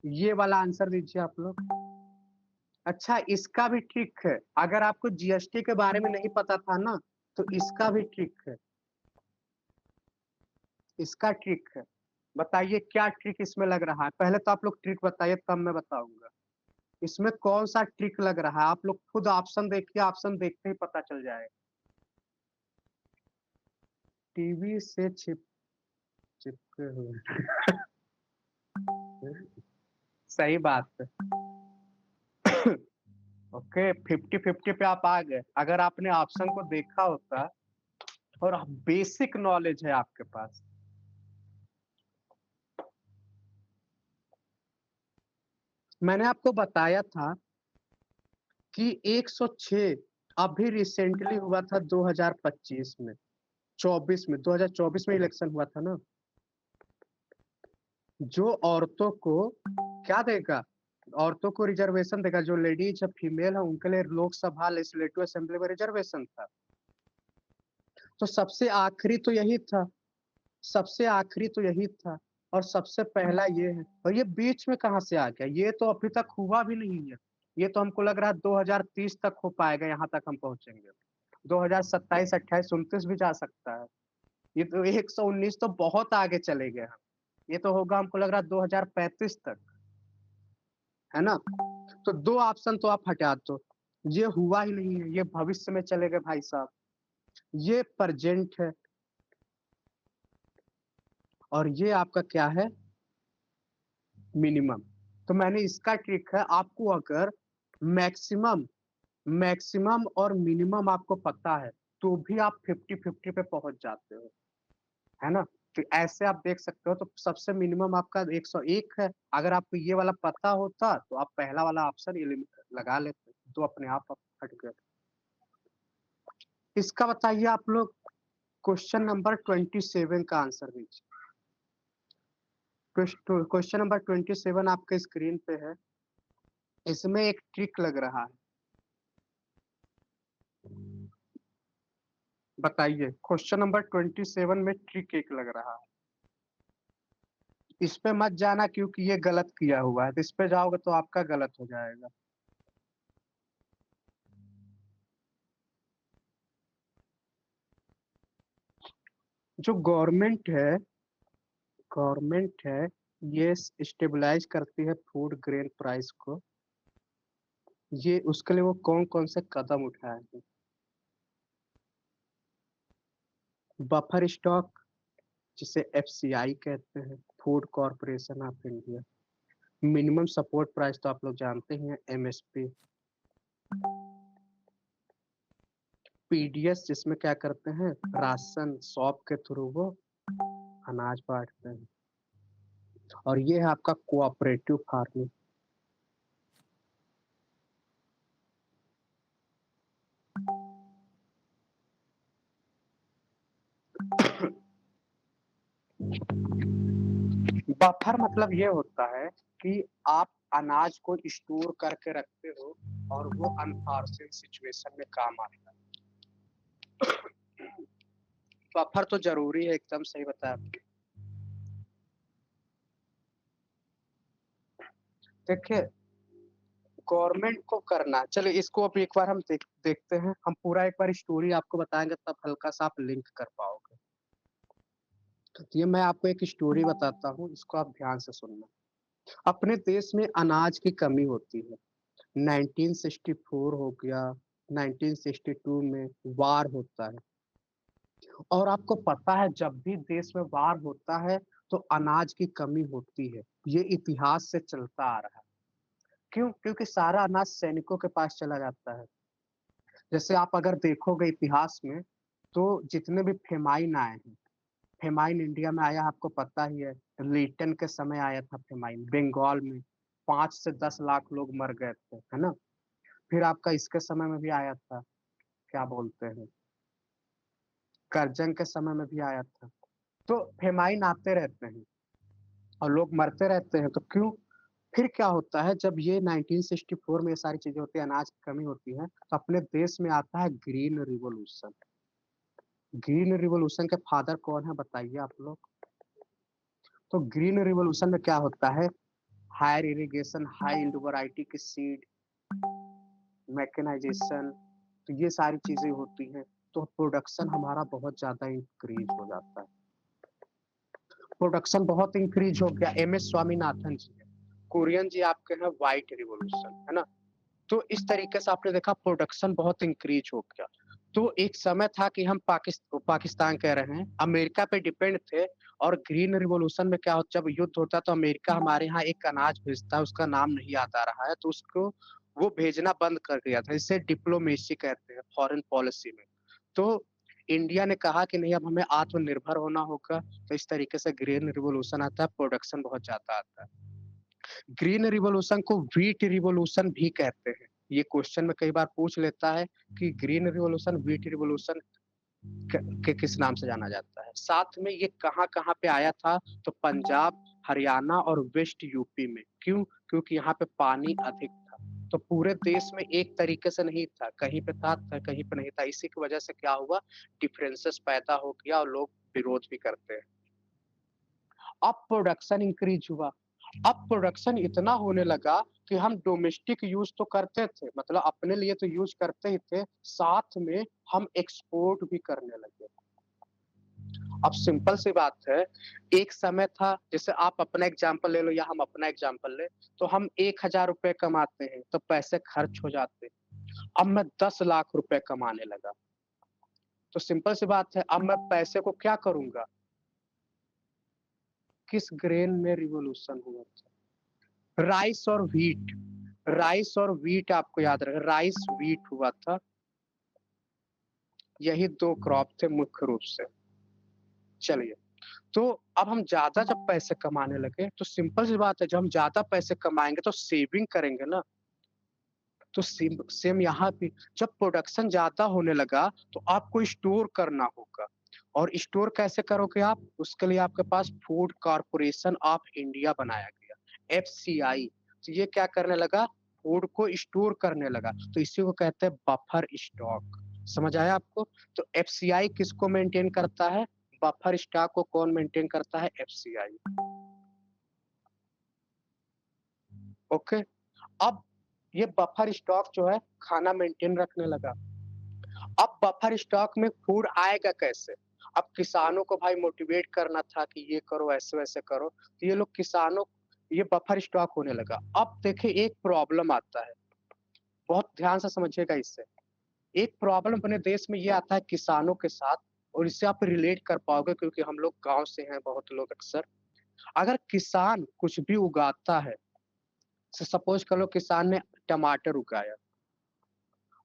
ये वाला आंसर दीजिए आप लोग। अच्छा, इसका भी ट्रिक है। अगर आपको जीएसटी के बारे में नहीं पता था ना, तो इसका भी ट्रिक है। इसका ट्रिक है, बताइए क्या ट्रिक इसमें लग रहा है? पहले तो आप लोग ट्रिक बताइए, तब मैं बताऊंगा इसमें कौन सा ट्रिक लग रहा है। आप लोग खुद ऑप्शन देखिए, ऑप्शन देखते ही पता चल जाएगा। टीवी से चिपके हुए। सही बात है। ओके, 50-50 पे आप आ गए। अगर आपने ऑप्शन को देखा होता और बेसिक नॉलेज है आपके पास। मैंने आपको बताया था कि 106 अभी रिसेंटली हुआ था 2025 में, 24 में, 2024 में इलेक्शन हुआ था ना, जो औरतों को क्या देगा? औरतों को रिजर्वेशन देगा। जो लेडीज या फीमेल है उनके लिए लोकसभा लेजिस्लेटिव असेंबली में रिजर्वेशन था। तो सबसे आखिरी तो यही था। सबसे आखिरी तो यही था और सबसे पहला ये है और ये बीच में कहाँ से आ गया? ये तो अभी तक हुआ भी नहीं है। ये तो हमको लग रहा है 2030 तक हो पाएगा, यहाँ तक हम पहुँचेंगे। 2027, 28, 29 भी जा सकता है। ये तो 119 तो बहुत आगे चले गए हम। ये तो होगा हमको लग रहा है 2035 तक, है ना? तो 2 ऑप्शन तो आप हटा दो। ये हुआ ही नहीं है, ये भविष्य में चले गए भाई साहब। ये प्रेज़ेंट है और ये आपका क्या है? मिनिमम। तो मैंने इसका ट्रिक है, आपको अगर मैक्सिमम मैक्सिमम और मिनिमम आपको पता है, तो भी आप 50-50 पे पहुँच जाते हो, है ना? तो ऐसे आप देख सकते हो, तो सबसे मिनिमम आपका 101 है। अगर आपको ये वाला पता होता, तो आप पहला वाला ऑप्शन लगा लेते, तो अपने आप हट गए। इसका बताइए आप लोग क्वेश्चन नंबर 27 का आंसर दीजिए। क्वेश्चन नंबर 27 आपके स्क्रीन पे है। इसमें एक ट्रिक लग रहा है। बताइए, क्वेश्चन नंबर 27 में ट्रिक एक लग रहा है। इस पे मत जाना क्योंकि ये गलत किया हुआ है, तो इस पे जाओगे तो आपका गलत हो जाएगा। जो गवर्नमेंट है, ये स्टेबलाइज करती है फूड ग्रेन प्राइस को। ये उसके लिए वो कौन-कौन से कदम उठाए हैं? बफर स्टॉक, जिसे एफसीआई कहते हैं, food corporation of India. Minimum support price तो आप लोग जानते ही हैं, एमएसपी। पीडीएस, जिसमें क्या करते हैं, राशन शॉप के थ्रू वो अनाज बाँटते हैं। और ये है आपका कोऑपरेटिव फार्मिंग। बफर मतलब ये होता है कि आप अनाज को स्टोर करके रखते हो और वो अनफॉर्चुनेट सिचुएशन में काम आता है। बफर तो ज़रूरी है, एकदम सही बताया आपने। देखिए, गवर्नमेंट को करना, चलिए इसको अब एक बार हम देखते हैं। हम पूरा एक बार स्टोरी आपको बताएँगे, तब हल्का-सा आप लिंक कर पाओगे। तो ये मैं आपको एक स्टोरी बताता हूँ, इसको आप ध्यान से सुनना। अपने देश में अनाज की कमी होती है। 1964 हो गया, 1962 में वार होता है और आपको पता है जब भी देश में वार होता है, तो अनाज की कमी होती है। ये इतिहास से चलता आ रहा है। क्यों? क्योंकि सारा अनाज सैनिकों के पास चला जाता है। जैसे आप अगर देखोगे इतिहास में, तो जितने भी फेमाइन आए हैं, फेमाइन इंडिया में आया आपको पता ही है। लिटन के समय आया था फेमाइन, बंगाल में 5 से 10 लाख लोग मर गए थे, है ना? फिर आपका इसके समय में भी आया था, क्या बोलते हैं, करजन के समय में भी आया था। तो फेमाइन आते रहते हैं और लोग मरते रहते हैं, तो क्यों? फिर क्या होता है, जब ये 1964 में ये सारी चीज़ें होती हैं, अनाज की कमी होती है, तो अपने देश में आता है ग्रीन रिवॉल्यूशन। ग्रीन रिवॉल्यूशन के फादर कौन है बताइए आप लोग? तो ग्रीन रिवॉल्यूशन में क्या होता है, higher irrigation, high yield variety की सीड, मैकेनाइजेशन, तो ये सारी चीज़ें होती हैं, तो प्रोडक्शन हमारा बहुत ज़्यादा इंक्रीज़ हो जाता है। प्रोडक्शन बहुत इंक्रीज़ हो गया, एमएस स्वामीनाथन जी हैं, कोरियन जी आपके हैं व्हाइट रिवॉल्यूशन, है ना? तो इस तरीके से आपने देखा प्रोडक्शन बहुत इंक्रीज़ हो गया। तो एक समय था कि हम पाकिस्तान कह रहे हैं, अमेरिका पे डिपेंड थे और ग्रीन रिवॉल्यूशन में क्या होता, जब युद्ध होता तो अमेरिका हमारे यहाँ एक अनाज भेजता है, उसका नाम नहीं याद आ रहा है, तो उसको वो भेजना बंद कर दिया था। इसे डिप्लोमेसी कहते हैं, फॉरेन पॉलिसी में। तो इंडिया ने कहा कि नहीं, अब हमें आत्मनिर्भर होना होगा, तो इस तरीके से ग्रीन रिवॉल्यूशन आता है, प्रोडक्शन बहुत ज़्यादा आता है। ग्रीन रिवॉल्यूशन को व्हीट रिवॉल्यूशन भी कहते हैं। ये क्वेश्चन में कई बार पूछ लेता है कि ग्रीन रिवॉल्यूशन, व्हीट रिवॉल्यूशन के किस नाम से जाना जाता है। साथ में ये कहाँ-कहाँ पे आया था, तो पंजाब, हरियाणा और वेस्ट यूपी में। क्यों? क्योंकि यहाँ पे पानी अधिक था। तो पूरे देश में एक तरीके से नहीं था, कहीं पे था, कहीं पे नहीं था। इसी की वजह से क्या हुआ, डिफरेंसेस पैदा हो गया और लोग विरोध भी करते हैं। अब प्रोडक्शन इंक्रीज हुआ। अब प्रोडक्शन इतना होने लगा कि हम डोमेस्टिक यूज़ तो करते थे, मतलब अपने लिए तो यूज़ करते ही थे, साथ में हम एक्सपोर्ट भी करने लगे। अब सिंपल सी बात है, एक समय था, जैसे आप अपना एग्ज़ाम्पल ले लो या हम अपना एग्ज़ाम्पल लें, तो हम ₹1000 कमाते हैं, तो पैसे खर्च हो जाते। अब मैं 10 लाख रुपए कमाने लगा, तो सिंपल सी बात है, अब मैं पैसे को क्या करूँगा? किस ग्रेन में रिवॉल्यूशन हुआ था? राइस और व्हीट, राइस और व्हीट आपको याद रहे, राइस व्हीट हुआ था, यही 2 क्रॉप थे मुख्य रूप से। चलिए, तो अब हम ज़्यादा जब पैसे कमाने लगे, तो सिंपल सी बात है, जब हम ज़्यादा पैसे कमाएँगे तो सेविंग करेंगे ना, तो सेम सेम यहाँ भी जब प्रोडक्शन ज़्यादा होने लगा, तो आपको स्टोर करना होगा और स्टोर कैसे करोगे आप? उसके लिए आपके पास फूड कॉर्पोरेशन ऑफ इंडिया बनाया गया, एफसीआई। तो ये क्या करने लगा? फूड को स्टोर करने लगा, तो इसी को कहते हैं बफर स्टॉक। समझ आया आपको? तो एफसीआई किसको मेंटेन करता है? बफर स्टॉक को कौन मेंटेन करता है? एफसीआई। ओके? अब ये बफर स्टॉक जो है, खाना मेंटेन रखने लगा। अब बफर स्टॉक में फूड आएगा कैसे? अब किसानों को भाई मोटिवेट करना था कि ये करो, ऐसे-वैसे करो, तो ये लोग किसानों ये बफर स्टॉक होने लगा। अब देखिए एक प्रॉब्लम आता है, बहुत ध्यान से समझिएगा इसे। एक प्रॉब्लम अपने देश में ये आता है किसानों के साथ और इससे आप रिलेट कर पाओगे क्योंकि हम लोग गाँव से हैं बहुत लोग अक्सर। अगर किसान कुछ भी उगाता है, सपोज़ कर लो किसान ने टमाटर उगाया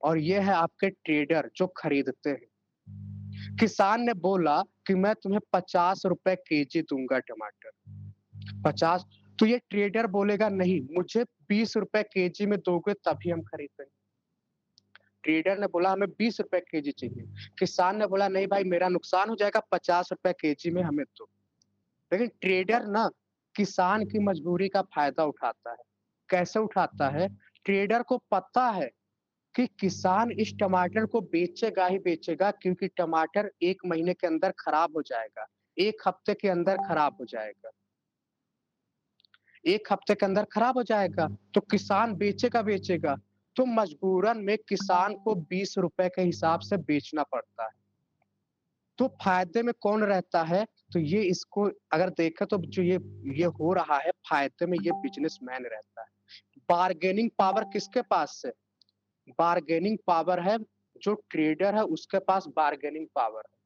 और ये है आपके ट्रेडर जो खरीदते हैं। किसान ने बोला कि मैं तुम्हें ₹50 केजी दूँगा टमाटर, 50 तो ये ट्रेडर बोलेगा नहीं, मुझे ₹20 केजी में दोगे तभी हम खरीदेंगे। ट्रेडर ने बोला हमें ₹20 केजी चाहिए, किसान ने बोला नहीं भाई मेरा नुकसान हो जाएगा ₹50 केजी में हमें दो। लेकिन ट्रेडर ना किसान की मजबूरी का फ़ायदा उठाता है। कैसे उठाता है? ट्रेडर को पता है कि किसान इस टमाटर को बेचेगा ही बेचेगा क्योंकि टमाटर 1 महीने के अंदर खराब हो जाएगा, 1 हफ्ते के अंदर खराब हो जाएगा। 1 हफ्ते के अंदर खराब हो जाएगा, तो किसान बेचेगा। तो मजबूरन में किसान को ₹20 के हिसाब से बेचना पड़ता है। तो फ़ायदे में कौन रहता है? तो ये इसको अगर देखें तो जो ये हो रहा है, फ़ायदे में ये बिज़नेसमैन रहता है। बार्गेनिंग पावर किसके पास है? बार्गेनिंग पावर है, जो ट्रेडर है उसके पास बार्गेनिंग पावर है।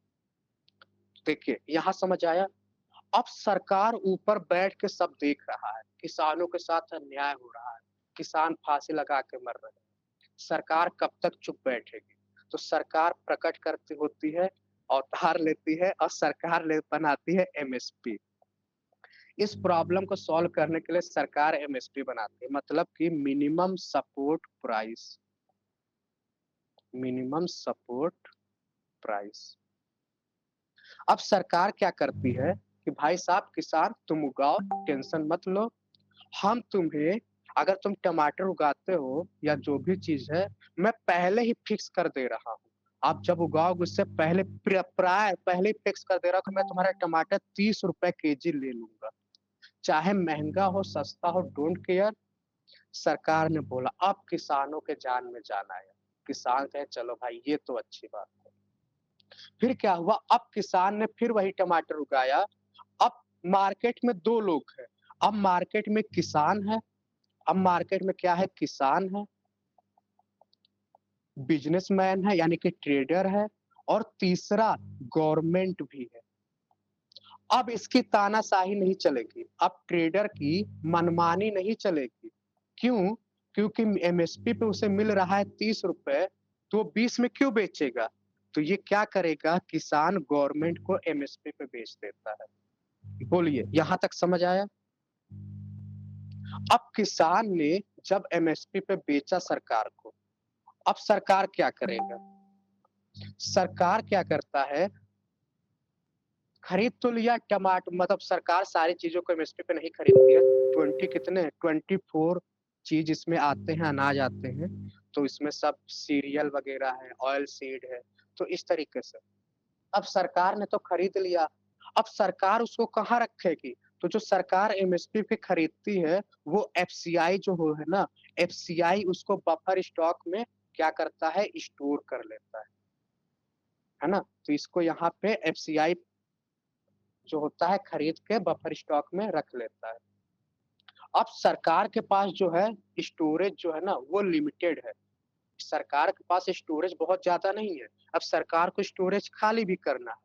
देखिए, यहाँ समझ आया? अब सरकार ऊपर बैठ के सब देख रहा है, किसानों के साथ अन्याय हो रहा है, किसान फांसी लगा के मर रहे हैं। सरकार कब तक चुप बैठेगी? तो सरकार प्रकट करती होती है, अवतार लेती है और सरकार ले बनाती है एमएसपी। इस प्रॉब्लम को सॉल्व करने के लिए सरकार एमएसपी बनाती है, मतलब कि minimum support price, minimum support price. अब सरकार क्या करती है कि भाई साहब किसान तुम उगाओ, टेंशन मत लो, हम तुम्हें अगर तुम टमाटर उगाते हो या जो भी चीज़ है, मैं पहले ही फिक्स कर दे रहा हूँ। आप जब उगाओगे उससे पहले प्राय पहले ही फिक्स कर दे रहा हूँ कि मैं तुम्हारा टमाटर ₹30 केजी ले लूँगा। चाहे महँगा हो, सस्ता हो, डोंट केयर। सरकार ने बोला अब किसानों के जान में जान आया। किसान कहे चलो भाई ये तो अच्छी बात है। फिर क्या हुआ? अब किसान ने फिर वही टमाटर उगाया। अब मार्केट में 2 लोग हैं। अब मार्केट में किसान है, अब मार्केट में क्या है? किसान है, बिज़नेसमैन है यानी कि ट्रेडर है और तीसरा गवर्नमेंट भी है। अब इसकी तानाशाही नहीं चलेगी, अब ट्रेडर की मनमानी नहीं चलेगी। क्यों? क्योंकि एमएसपी पे उसे मिल रहा है ₹30 तो वो 20 में क्यों बेचेगा? तो ये क्या करेगा? किसान गवर्नमेंट को एमएसपी पे बेच देता है। बोलिए, यहाँ तक समझ आया? अब किसान ने जब एमएसपी पे बेचा सरकार को, अब सरकार क्या करेगा? सरकार क्या करता है, खरीद तो लिया मतलब सरकार सारी चीज़ों को एमएसपी पे नहीं खरीदती है। 20 कितने 24 चीज़ इसमें आते हैं, अनाज आते हैं, तो इसमें सब सीरियल वगैरह है, ऑयल सीड है, तो इस तरीके से। अब सरकार ने तो खरीद लिया, अब सरकार उसको कहाँ रखेगी? तो जो सरकार एमएसपी पे खरीदती है वो एफसीआई जो हो है ना, एफसीआई उसको बफर स्टॉक में क्या करता है, स्टोर कर लेता है ना। तो इसको यहाँ पे एफसीआई जो होता है खरीद के बफर स्टॉक में रख लेता है। अब सरकार के पास जो है स्टोरेज जो है ना वो लिमिटेड है। सरकार के पास स्टोरेज बहुत ज्यादा नहीं है। अब सरकार को स्टोरेज खाली भी करना है।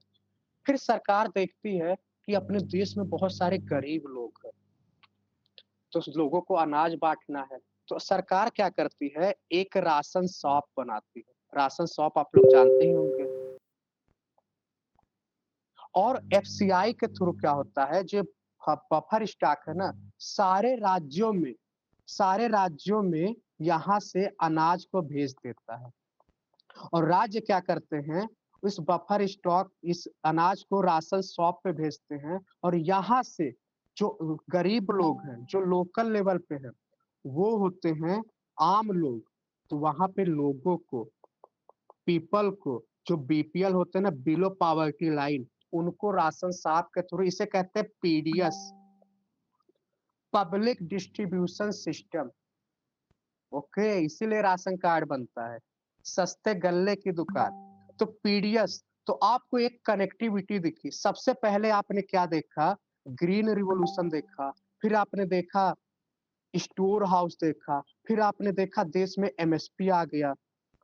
फिर सरकार देखती है कि अपने देश में बहुत सारे गरीब लोग हैं, तो लोगों को अनाज बांटना है। तो सरकार क्या करती है, एक राशन शॉप बनाती है। राशन शॉप आप लोग जानते ही होंगे। और एफसीआई के थ्रू क्या होता है, जो बफर स्टॉक है ना, सारे राज्यों में यहाँ से अनाज को भेज देता है। और राज्य क्या करते हैं, इस बफर स्टॉक इस अनाज को राशन शॉप पे भेजते हैं। और यहाँ से जो गरीब लोग हैं, जो लोकल लेवल पे है, वो होते हैं आम लोग। तो वहां पे लोगों को, पीपल को, जो बीपीएल होते हैं ना, बिलो पॉवर्टी लाइन, उनको राशन शॉप के थ्रू, इसे कहते हैं PDS, public distribution system. Okay, इसीलिए राशन कार्ड बनता है, सस्ते गल्ले की दुकान। तो पीडीएस, तो आपको एक कनेक्टिविटी दिखी। सबसे पहले आपने क्या देखा, ग्रीन रिवॉल्यूशन देखा, फिर आपने देखा स्टोर हाउस देखा, फिर आपने देखा देश में एमएसपी आ गया,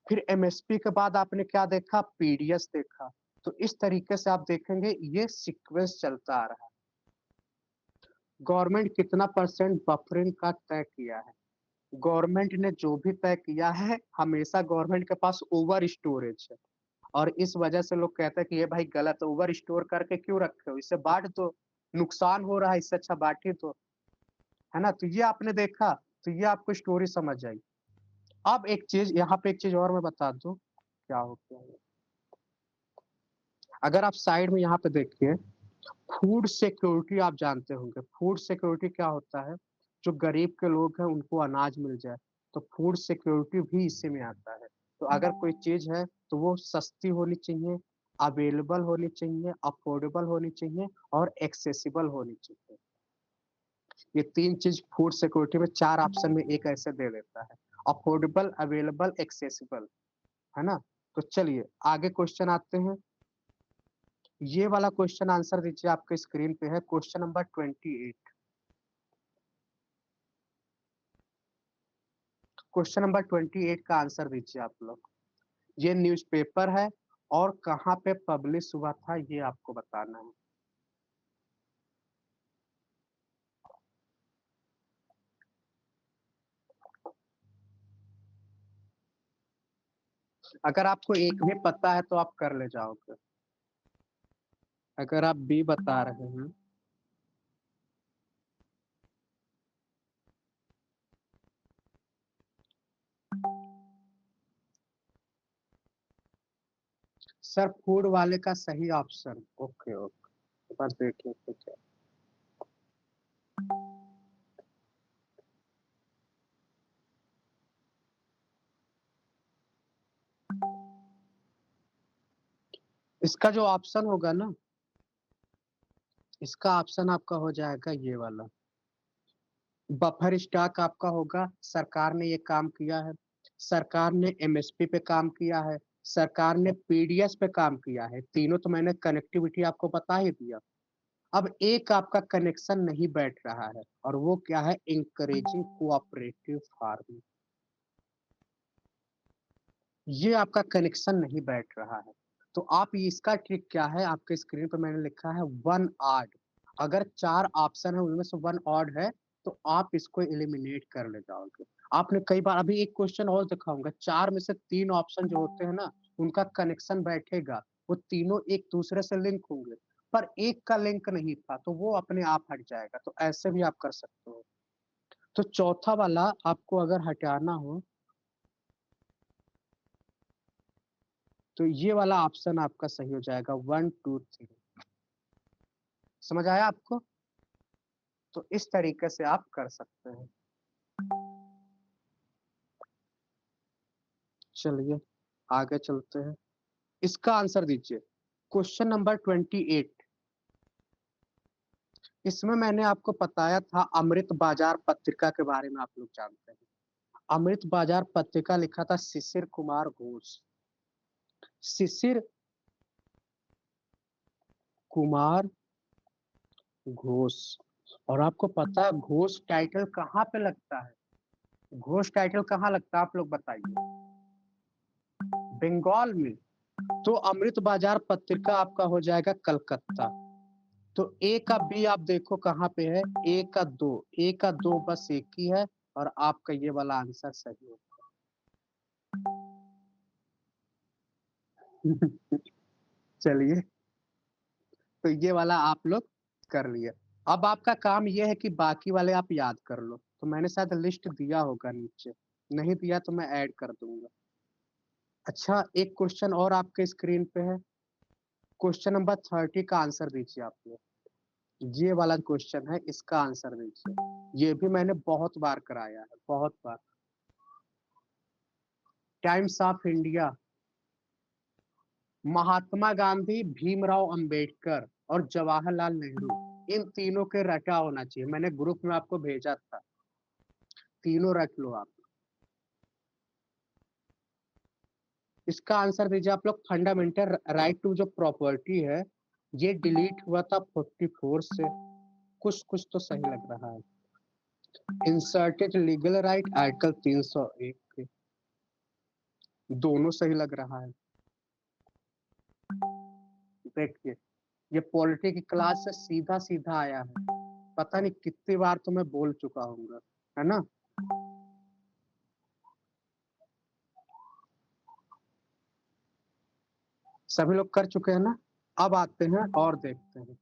फिर एमएसपी के बाद आपने क्या देखा, पीडीएस देखा। तो इस तरीके से आप देखेंगे ये सीक्वेंस चलता आ रहा है। गवर्नमेंट कितना परसेंट बफरिंग का तय किया है, गवर्नमेंट ने जो भी तय किया है, हमेशा गवर्नमेंट के पास ओवर स्टोरेज है। और इस वजह से लोग कहते हैं कि ये भाई गलत है, ओवर स्टोर करके क्यों रखे हो, इससे बांट दो, नुकसान हो रहा है, इससे अच्छा बांट ही दो, है ना। तो ये आपने देखा, तो ये आपको स्टोरी समझ आई। अब एक चीज यहाँ पे, एक चीज और मैं बता दूं क्या होता है। अगर आप साइड में यहाँ पे देखिए, फूड सिक्योरिटी आप जानते होंगे। फूड सिक्योरिटी क्या होता है, जो गरीब के लोग हैं उनको अनाज मिल जाए। तो फूड सिक्योरिटी भी इसी में आता है। तो अगर कोई चीज है तो वो सस्ती होनी चाहिए, अवेलेबल होनी चाहिए, अफोर्डेबल होनी चाहिए और एक्सेसिबल होनी चाहिए। ये तीन चीज फूड सिक्योरिटी में, चार ऑप्शन में एक ऐसे दे देता है, अफोर्डेबल, अवेलेबल, एक्सेसिबल, है ना। तो चलिए आगे क्वेश्चन आते हैं। ये वाला क्वेश्चन आंसर दीजिए, आपके स्क्रीन पे है क्वेश्चन नंबर 28। क्वेश्चन नंबर 28 का आंसर दीजिए आप लोग। ये न्यूज़पेपर है और कहाँ पे पब्लिश हुआ था ये आपको बताना है। अगर आपको एक भी पता है तो आप कर ले जाओगे। अगर आप बी बता रहे हैं, सर फूड वाले का सही ऑप्शन, ओके ओके, बस देखिए कुछ है। इसका जो ऑप्शन होगा ना, इसका ऑप्शन आपका हो जाएगा ये वाला। बफर स्टॉक आपका होगा, सरकार ने ये काम किया है। सरकार ने एमएसपी पे काम किया है, सरकार ने पीडीएस पे काम किया है। तीनों तो मैंने कनेक्टिविटी आपको बता ही दिया। अब एक आपका कनेक्शन नहीं बैठ रहा है, और वो क्या है, इंकरेजिंग कोऑपरेटिव फार्मिंग। ये आपका कनेक्शन नहीं बैठ रहा है। तो आप इसका ट्रिक क्या है, आपके स्क्रीन पर मैंने लिखा है वन ऑड। अगर चार ऑप्शन है उनमें से वन ऑड है, तो आप इसको एलिमिनेट कर ले जाओगे। आपने कई बार, अभी एक क्वेश्चन और दिखाऊंगा, चार में से तीन ऑप्शन जो होते हैं ना, उनका कनेक्शन बैठेगा, वो तीनों एक दूसरे से लिंक होंगे, पर एक का लिंक नहीं था तो वो अपने आप हट जाएगा। तो ऐसे भी आप कर सकते हो। तो चौथा वाला आपको अगर हटाना हो, तो ये वाला ऑप्शन आपका सही हो जाएगा, 1 2 3। समझ आया आपको। तो इस तरीके से आप कर सकते हैं। चलिए आगे चलते हैं। इसका आंसर दीजिए, क्वेश्चन नंबर 28। इसमें मैंने आपको बताया था अमृत बाजार पत्रिका के बारे में, आप लोग जानते हैं। अमृत बाजार पत्रिका लिखा था शिशिर कुमार घोष। शिशिर कुमार घोष। और आपको पता है घोष टाइटल कहाँ पे लगता है? घोष टाइटल कहाँ लगता है, आप लोग बताइए। बंगाल में। तो अमृत बाजार पत्रिका आपका हो जाएगा कलकत्ता। तो ए का बी आप देखो कहाँ पे है, ए का दो, ए का दो बस एक ही है, और आपका ये वाला आंसर सही है। चलिए, तो ये वाला आप लोग कर लिए। अब आपका काम ये है कि बाकी वाले आप याद कर लो। तो मैंने शायद लिस्ट दिया होगा नीचे, नहीं दिया तो मैं ऐड कर दूंगा। अच्छा, एक क्वेश्चन और आपके स्क्रीन पे है। क्वेश्चन नंबर 30 का आंसर दीजिए आप लोग। ये वाला क्वेश्चन है, इसका आंसर दीजिए। ये भी मैंने बहुत बार कराया है, बहुत बार। Times of India. Mahatma Gandhi, Bhimrao Ambedkar और जवाहरलाल नेहरू, इन तीनों के रटा होना चाहिए। मैंने ग्रुप में आपको भेजा था, तीनों रख लो आप। इसका आंसर दीजिए आप लोग। फंडामेंटल राइट टू जो प्रॉपर्टी है, ये डिलीट हुआ था 44 से। कुछ कुछ तो सही लग रहा है। इंसर्टेड लीगल राइट आर्टिकल 301, दोनों सही लग रहा है। देखिए, ये पॉलिटी की क्लास से सीधा सीधा आया है। पता नहीं कितनी बार तो मैं बोल चुका हूँ, है ना। सभी लोग कर चुके हैं ना। अब आते हैं और देखते हैं।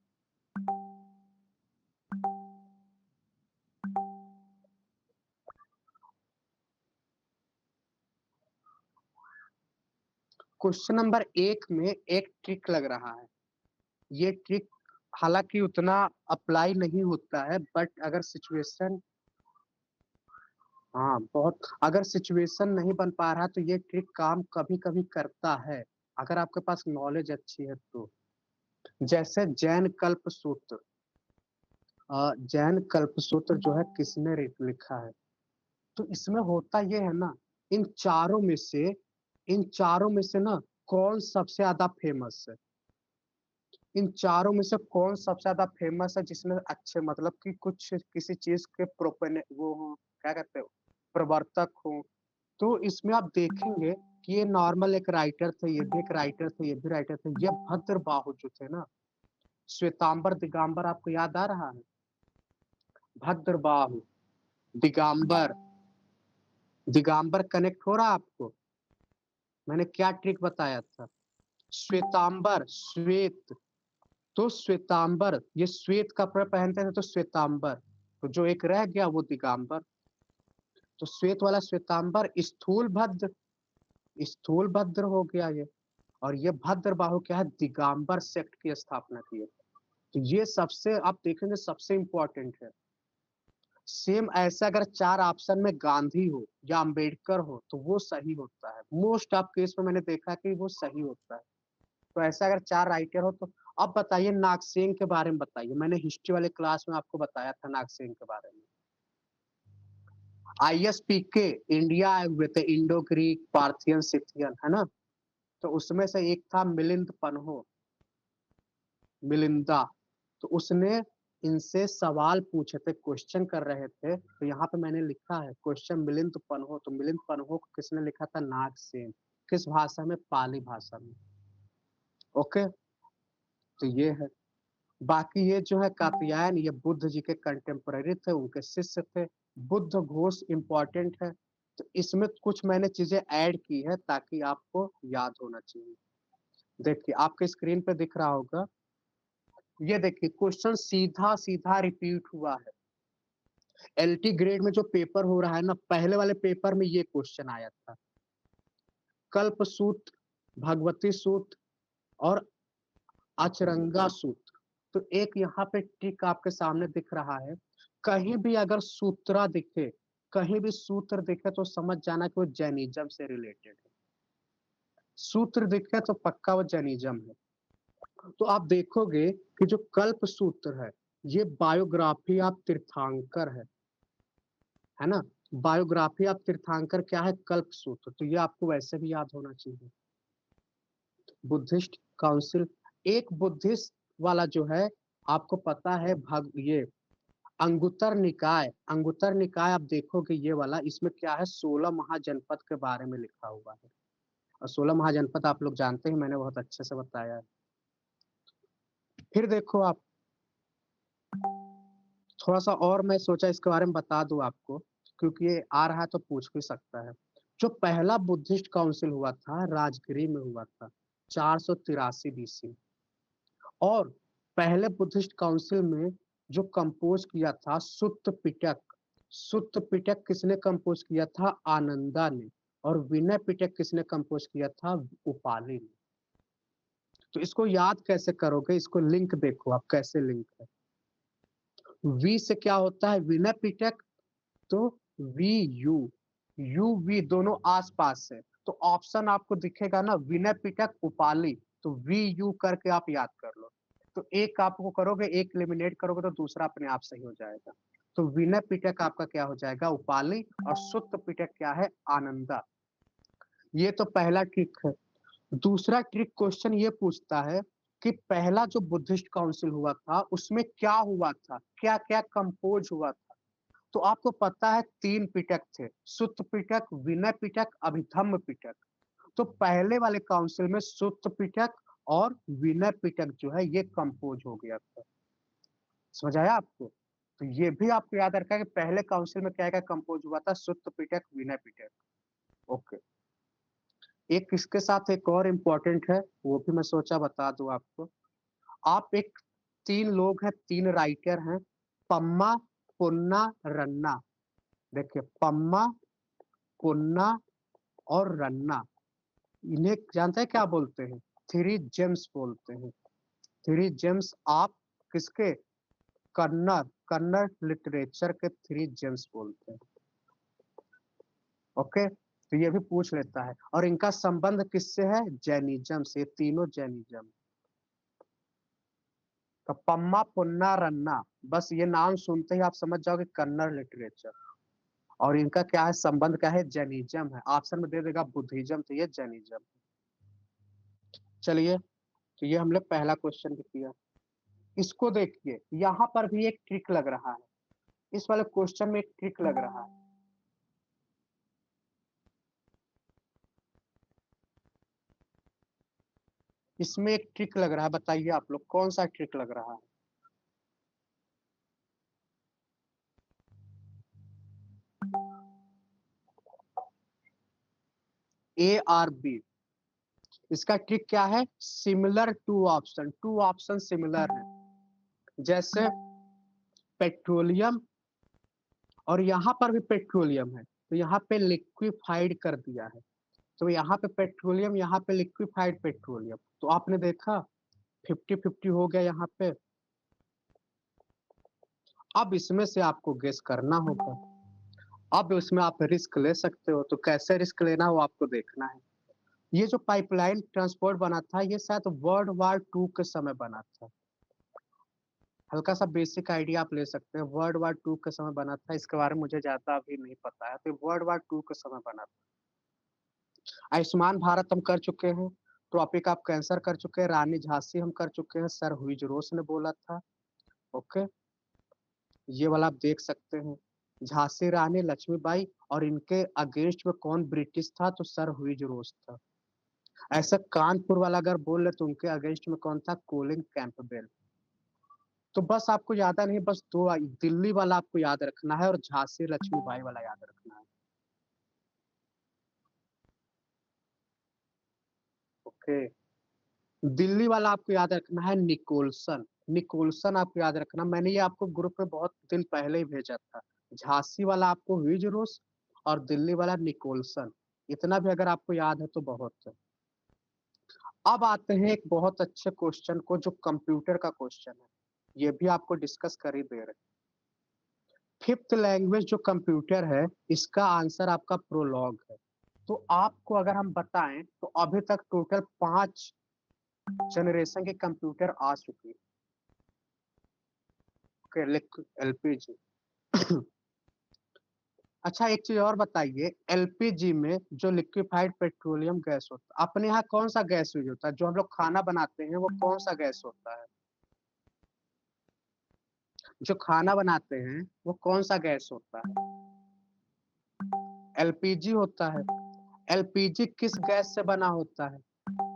क्वेश्चन नंबर 1 में एक ट्रिक लग रहा है। ये ट्रिक हालांकि उतना अप्लाई नहीं होता है, बट अगर सिचुएशन, हाँ बहुत, अगर सिचुएशन नहीं बन पा रहा तो ये ट्रिक काम कभी कभी करता है, अगर आपके पास नॉलेज अच्छी है तो। जैसे जैन कल्प सूत्र। जैन कल्प सूत्र जो है किसने लिखा है? तो इसमें होता ये है ना, इन चारों में से, इन चारों में से ना कौन सबसे ज्यादा फेमस है? इन चारों में से कौन सबसे ज्यादा फेमस है, जिसमें अच्छे मतलब कि कुछ किसी चीज के प्रोपने वो हो, क्या कहते हो, प्रवर्तक हो। तो इसमें आप देखेंगे कि ये नॉर्मल एक राइटर थे, ये भी एक राइटर थे, ये भी राइटर थे। ये भद्र बाहु जो थे ना, श्वेतांबर दिगंबर, आपको याद आ रहा है? भद्र बाहु, दिगंबर। दिगंबर कनेक्ट हो रहा है आपको? मैंने क्या ट्रिक बताया था? श्वेतांबर, श्वेत। तो श्वेतांबर, ये श्वेत कपड़े पहनते थे तो श्वेतांबर। तो जो एक रह गया वो दिगंबर। तो श्वेत वाला श्वेतांबर। स्थूल भद्र, स्थूल भद्र हो गया ये। और ये भद्र बाहु क्या है, दिगंबर सेक्ट की स्थापना की है। तो ये सबसे आप देखेंगे सबसे इंपॉर्टेंट है। सेम ऐसा अगर चार ऑप्शन में गांधी हो या अंबेडकर हो तो वो सही होता है। मोस्ट ऑफ केस में मैंने देखा कि वो सही होता है। तो ऐसा अगर चार राइटर हो तो। अब बताइए नागसेन के बारे में बताइए। मैंने हिस्ट्री वाले क्लास में आपको बताया था नागसेन के बारे में। ISPK, इंडिया आए हुए थे, इंडो ग्रीक पार्थियन सिथियन, है ना। तो उसमें से एक था मिलिंद पन्हो, मिलिंदा। तो उसने इनसे सवाल पूछे थे, क्वेश्चन कर रहे थे। तो यहाँ पे मैंने लिखा है क्वेश्चन मिलिंद पन्हो। तो मिलिंद पन्हो को किसने लिखा था? नागसेन। किस भाषा में? पाली भाषा में। ओके, तो ये है। बाकी ये जो है कात्यायन, ये बुद्ध जी के कंटेम्पररी थे, उनके शिष्य थे। बुद्ध घोष इंपॉर्टेंट है। तो इसमें कुछ मैंने चीजें ऐड की है ताकि आपको याद होना चाहिए। देखिए आपके स्क्रीन पे दिख रहा होगा, ये देखिए क्वेश्चन सीधा सीधा रिपीट हुआ है। LT ग्रेड में जो पेपर हो रहा है ना, पहले वाले पेपर में ये क्वेश्चन आया था। कल्प सूत्र, भगवती सूत्र और अचरंगा सूत्र। तो एक यहाँ पे टिक आपके सामने दिख रहा है। कहीं भी अगर सूत्रा दिखे, कहीं भी सूत्र दिखे तो समझ जाना कि वो जैनिज्म से रिलेटेड है। सूत्र दिखे तो पक्का वो जैनिज्म है। तो आप देखोगे कि जो कल्प सूत्र है, ये बायोग्राफी ऑफ तीर्थंकर है ना? बायोग्राफी ऑफ तीर्थंकर क्या है? कल्पसूत्र। तो ये आपको वैसे भी याद होना चाहिए। बुद्धिस्ट काउंसिल, एक बुद्धिस्ट वाला जो है, आपको पता है भग ये अंगुत्तर निकाय आप देखोगे ये वाला, इसमें क्या है, 16 महाजनपद के बारे में लिखा हुआ है। और 16 महाजनपद आप लोग जानते हैं, मैंने बहुत अच्छे से बताया है। फिर देखो आप, थोड़ा सा और मैं सोचा इसके बारे में बता दूं आपको, क्योंकि ये आ रहा है तो पूछ भी सकता है। जो पहला बुद्धिस्ट काउंसिल हुआ था, राजगिरी में हुआ था, 483 बीसी। और पहले बुद्धिस्ट काउंसिल में जो कंपोज किया था सुत्त पिटक, सुत्त पिटक किसने कंपोज किया था? आनंदा ने। और विनय पिटक किसने कंपोज किया था? उपाली ने। तो इसको याद कैसे करोगे? इसको लिंक देखो आप, कैसे लिंक है। वी से क्या होता है? विनय पिटक। तो वी यू, यू वी दोनों आस पास है, तो ऑप्शन आपको दिखेगा ना, विनय पिटक उपाली। तो वी यू करके आप याद कर लो। तो एक आपको करोगे, एक एलिमिनेट करोगे तो दूसरा अपने आप सही हो जाएगा। तो विनय पिटक आपका क्या हो जाएगा? उपाली। और सुत्त पिटक क्या है? आनंदा। ये तो पहला ट्रिक है। दूसरा ट्रिक क्वेश्चन ये पूछता है कि पहला जो बुद्धिस्ट काउंसिल हुआ था उसमें क्या हुआ था, क्या क्या कंपोज हुआ था? तो आपको पता है 3 पिटक थे, सुत्त पिटक, विनय पिटक, अभिधम्म पिटक। तो पहले वाले काउंसिल में सुत्त पिटक और विनय पिटक जो है ये कंपोज हो गया था। समझ आया आपको? तो ये भी आपको याद रखा है कि पहले काउंसिल में क्या-क्या कंपोज हुआ था, सुत्त पिटक, विनय पिटक। ओके। एक इसके साथ एक और इम्पोर्टेंट है, वो भी मैं सोचा बता दूं आपको। आप एक 3 लोग हैं, 3 राइटर हैं, पम्मा, पुन्ना, रन्ना। देखिए, पम्मा, पुन्ना और रन्ना, इन्हें जानते हैं क्या बोलते हैं? थ्री जेम्स बोलते हैं। थ्री जेम्स आप किसके? कन्नड़, कन्नड़ लिटरेचर के थ्री जेम्स बोलते हैं। ओके, तो ये भी पूछ लेता है। और इनका संबंध किससे है? जैनिज्म से। तीनों जैनिज्म। तो पम्मा, पुन्ना, रन्ना, बस ये नाम सुनते ही आप समझ जाओगे कन्नड़ लिटरेचर। और इनका क्या है संबंध? क्या है? जैनिज्म है। ऑप्शन में दे देगा बुद्धिज्म, तो ये जैनिज्म। चलिए, तो ये हमने पहला क्वेश्चन भी किया। इसको देखिए, यहाँ पर भी एक ट्रिक लग रहा है। इस वाले क्वेश्चन में एक ट्रिक लग रहा है। इसमें एक ट्रिक लग रहा है, बताइए आप लोग कौन सा ट्रिक लग रहा है? ए और बी। इसका ट्रिक क्या है? Similar to option, to option similar है। जैसे पेट्रोलियम, और यहाँ पर भी पेट्रोलियम है, तो यहाँ पे लिक्विफाइड कर दिया है। तो यहाँ पे पेट्रोलियम, यहाँ पे लिक्विफाइड पेट्रोलियम। तो आपने देखा 50-50 हो गया यहाँ पे। अब इसमें से आपको गेस करना होगा। अब इसमें आप रिस्क ले सकते हो, तो कैसे रिस्क लेना वो आपको देखना है। ये जो पाइपलाइन ट्रांसपोर्ट बना था, ये शायद वर्ल्ड वॉर 2 के समय बना था। हल्का सा बेसिक आइडिया आप ले सकते हैं। वर्ल्ड वॉर 2 के समय बना था, इसके बारे में मुझे ज्यादा अभी नहीं पता है। तो वर्ल्ड वॉर 2 के समय बना था। आयुष्मान भारत हम कर चुके हैं, ट्रॉपिक ऑफ कैंसर कर चुके हैं, रानी झांसी हम कर चुके हैं, सर हुइज रोस ने बोला था। ओके, ये वाला आप देख सकते हैं। झांसी रानी लक्ष्मीबाई, और इनके अगेंस्ट में कौन ब्रिटिश था? तो सर हुइज रोस था। ऐसा कानपुर वाला अगर बोल रहे तो उनके अगेंस्ट में कौन था? Colin Campbell. तो बस आपको ज्यादा नहीं, बस दो, दिल्ली वाला आपको याद रखना है और झांसी लक्ष्मीबाई वाला याद रखना है। ओके, दिल्ली वाला आपको याद रखना है निकोलसन। निकोलसन आपको याद रखना, मैंने ये आपको ग्रुप में बहुत दिन पहले ही भेजा था। झांसी वाला आपको हुइज रोस, और दिल्ली वाला निकोलसन। इतना भी अगर आपको याद है तो बहुत है। अब आते हैं एक बहुत अच्छे क्वेश्चन को, जो कंप्यूटर का क्वेश्चन है। ये भी आपको डिस्कस कर ही दे रहे। फिफ्थ लैंग्वेज जो कंप्यूटर है, इसका आंसर आपका प्रोलॉग है। तो आपको अगर हम बताएं तो अभी तक टोटल 5 जनरेशन के कंप्यूटर आ चुके हैं। Okay, LPG. अच्छा, एक चीज और बताइए, एलपीजी में जो लिक्विफाइड पेट्रोलियम गैस होता है, अपने यहाँ कौन सा गैस यूज होता है? जो हम लोग खाना बनाते हैं वो कौन सा गैस होता है? जो खाना बनाते हैं वो कौन सा गैस होता है? एलपीजी होता है। एलपीजी किस गैस से बना होता है?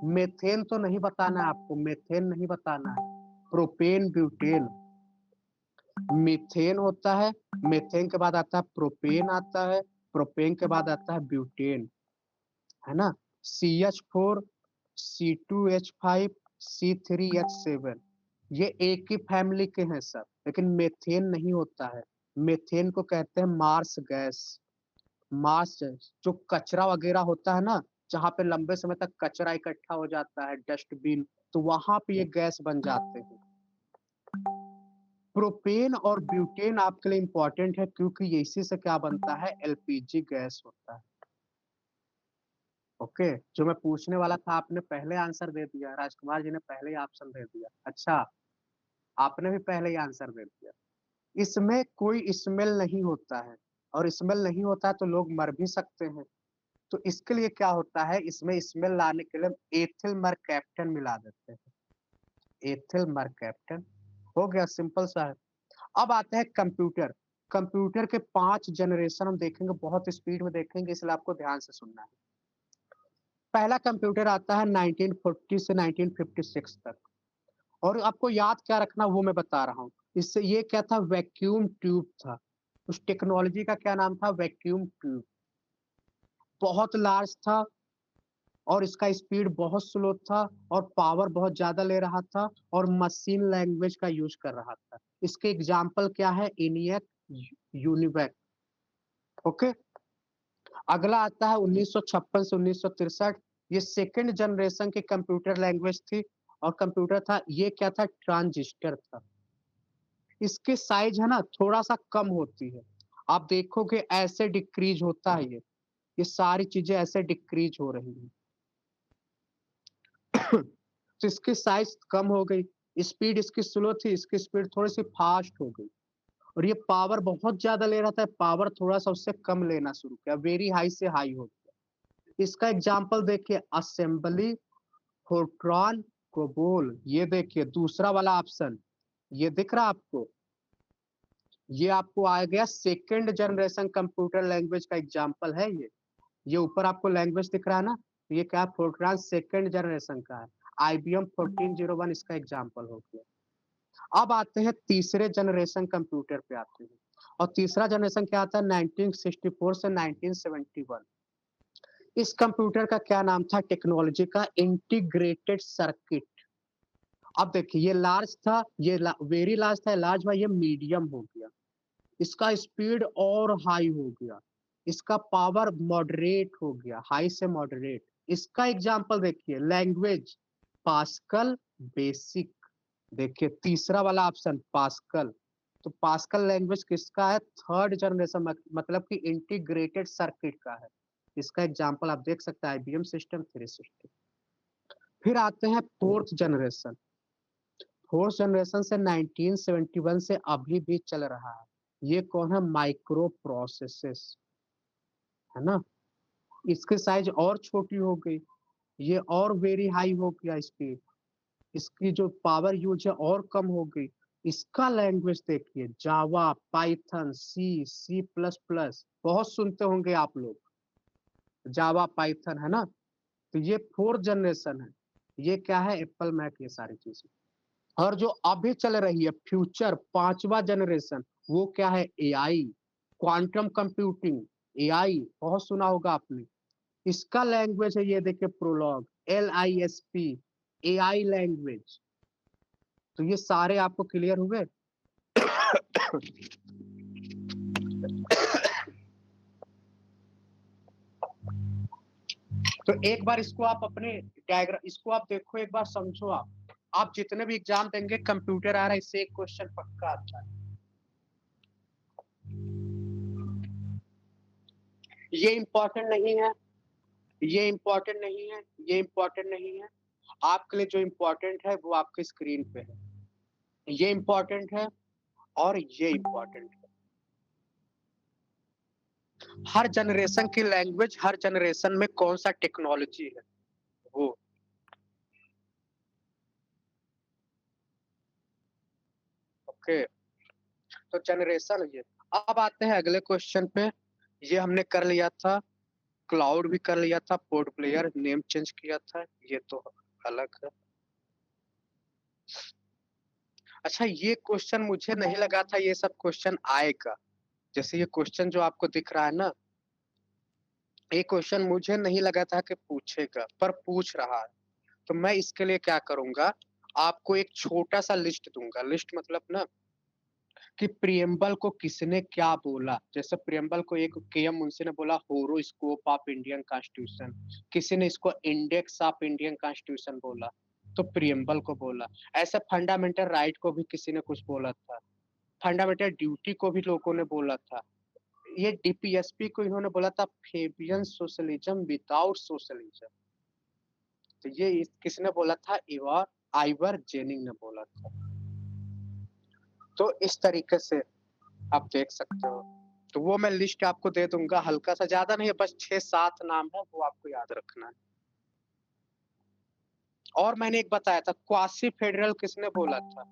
मेथेन तो नहीं बताना है आपको, मेथेन नहीं बताना है, प्रोपेन ब्यूटेन। मीथेन होता है, मीथेन के बाद आता है प्रोपेन आता है, प्रोपेन के बाद आता है ब्यूटेन, है ना? CH4, C2H5, C3H7, ये एक ही फैमिली के हैं सब, लेकिन मेथेन नहीं होता है। मेथेन को कहते हैं मार्स गैस। मार्स जो कचरा वगैरह होता है ना, जहाँ पे लंबे समय तक कचरा इकट्ठा हो जाता है, डस्टबिन, तो वहां पे ये गैस बन जाते हैं। प्रोपेन और ब्यूटेन आपके लिए इंपॉर्टेंट है, क्योंकि ये इसी से क्या बनता है? एलपीजी गैस होता है। ओके, जो मैं पूछने वाला था आपने पहले आंसर दे दिया, राजकुमार जी ने पहले ही ऑप्शन दे दिया। अच्छा, आपने भी पहले ही आंसर दे दिया। इसमें कोई स्मेल नहीं होता है, और स्मेल नहीं होता है तो लोग मर भी सकते हैं। तो इसके लिए क्या होता है, इसमें स्मेल लाने के लिए हम एथिल मरकैप्टन मिला देते हैं। एथिल मरकैप्टन हो गया, सिंपल सा है। अब आते हैं कंप्यूटर। कंप्यूटर के 5 जनरेशन हम देखेंगे, बहुत स्पीड में देखेंगे, इसलिए आपको ध्यान से सुनना है। पहला कंप्यूटर आता है 1940 से 1956 तक, और आपको याद क्या रखना वो मैं बता रहा हूँ। इससे ये क्या था? वैक्यूम ट्यूब था। उस टेक्नोलॉजी का क्या नाम था? Vacuum tube. बहुत लार्ज था, और इसका स्पीड बहुत स्लो था, और पावर बहुत ज्यादा ले रहा था, और मशीन लैंग्वेज का यूज कर रहा था। इसके एग्जाम्पल क्या है? ENIAC, UNIVAC. ओके, अगला आता है 1956 से 1963। ये सेकंड जनरेशन की कंप्यूटर लैंग्वेज थी, और कंप्यूटर था, ये क्या था? ट्रांजिस्टर था। इसके साइज है ना थोड़ा सा कम होती है, आप देखोगे ऐसे डिक्रीज होता है, ये सारी चीजें ऐसे डिक्रीज हो रही है। तो इसकी साइज कम हो गई, स्पीड इसकी स्लो थी, इसकी स्पीड थोड़ी सी फास्ट हो गई, और ये पावर बहुत ज्यादा ले रहा था, पावर थोड़ा सा उससे कम लेना शुरू किया, वेरी हाई से हाई हो गया। इसका एग्जांपल देखिए, असेंबली, फोर्ट्रॉन, कोबोल। ये देखिए दूसरा वाला ऑप्शन, ये दिख रहा आपको? ये आपको आ गया सेकेंड जनरेशन कंप्यूटर लैंग्वेज का एग्जांपल है ये ऊपर आपको लैंग्वेज दिख रहा है ना, ये क्या? फोर्ट्रान सेकेंड जनरेशन का है। IBM 1401 इसका एग्जांपल हो गया। अब आते हैं तीसरे जनरेशन कंप्यूटर पे आते हैं, और तीसरा जनरेशन क्या आता है? 1964 से 1971। इस कंप्यूटर का क्या नाम था? टेक्नोलॉजी का इंटीग्रेटेड सर्किट। अब देखिए, ये लार्ज था, ये वेरी लार्ज था, लार्ज भाई, ये मीडियम हो गया, इसका स्पीड और हाई हो गया, इसका पावर मॉडरेट हो गया, हाई से मॉडरेट। इसका एग्जांपल देखिए, लैंग्वेज पास्कल, बेसिक। देखिए तीसरा वाला ऑप्शन पास्कल, तो पास्कल लैंग्वेज किसका है? थर्ड जनरेशन, मतलब कि इंटीग्रेटेड सर्किट का है। इसका एग्जांपल आप देख सकते हैं, IBM सिस्टम 360। फिर आते हैं फोर्थ जनरेशन। फोर्थ जनरेशन से 1971 से अभी भी चल रहा है। ये कौन है? माइक्रो प्रोसेसेस, है ना? इसकी साइज और छोटी हो गई, ये और वेरी हाई हो गया स्पीड, इसकी जो पावर यूज है और कम हो गई। इसका लैंग्वेज देखिए, जावा, पाइथन, C++, बहुत सुनते होंगे आप लोग, जावा, पाइथन, है ना? तो ये फोर्थ जनरेशन है। ये क्या है? एप्पल मैक, ये सारी चीजें। और जो अभी चल रही है फ्यूचर, पांचवा जनरेशन, वो क्या है? AI, quantum computing. AI बहुत सुना होगा आपने। इसका लैंग्वेज है, ये देखिए, प्रोलॉग, LISP, AI लैंग्वेज। तो ये सारे आपको क्लियर हुए? तो एक बार इसको आप अपने डायग्राम, इसको आप देखो, एक बार समझो। आप जितने भी एग्जाम देंगे, कंप्यूटर आ रहा है, इससे एक क्वेश्चन पक्का आता है। ये इंपॉर्टेंट नहीं है, ये इंपॉर्टेंट नहीं है, ये इंपॉर्टेंट नहीं है। आपके लिए जो इंपॉर्टेंट है वो आपके स्क्रीन पे है। ये इंपॉर्टेंट है, और ये इम्पोर्टेंट है। हर जनरेशन की लैंग्वेज, हर जनरेशन में कौन सा टेक्नोलॉजी है वो। ओके, तो जनरेशन ये। अब आते हैं अगले क्वेश्चन पे। ये हमने कर लिया था, क्लाउड भी कर लिया था, पोर्ट प्लेयर नेम चेंज किया था, ये तो अलग है। अच्छा, ये क्वेश्चन मुझे नहीं लगा था ये सब क्वेश्चन आएगा। जैसे ये क्वेश्चन जो आपको दिख रहा है ना, ये क्वेश्चन मुझे नहीं लगा था कि पूछेगा, पर पूछ रहा है। तो मैं इसके लिए क्या करूंगा, आपको एक छोटा सा लिस्ट दूंगा। लिस्ट मतलब ना कि प्रियम्बल को किसने क्या बोला। जैसे प्रियम्बल को एक के.एम. मुंशी ने बोला होरोस्कोप ऑफ इंडियन कॉन्स्टिट्यूशन, किसी ने इसको इंडेक्स ऑफ इंडियन कॉन्स्टिट्यूशन बोला, तो प्रियम्बल को बोला। ऐसे फंडामेंटल राइट को भी किसी ने कुछ बोला था, फंडामेंटल ड्यूटी को भी लोगों ने बोला था। ये डीपीएसपी को इन्होंने बोला था फेबियन सोशलिज्म विदाउट सोशलिज्म, तो ये किसने बोला था, इवर आइवर जेनिंग ने बोला था। तो इस तरीके से आप देख सकते हो। तो वो मैं लिस्ट आपको दे दूंगा, हल्का सा, ज्यादा नहीं है, बस 6-7 नाम है, वो आपको याद रखना है। और मैंने एक बताया था, क्वासी फेडरल किसने बोला था,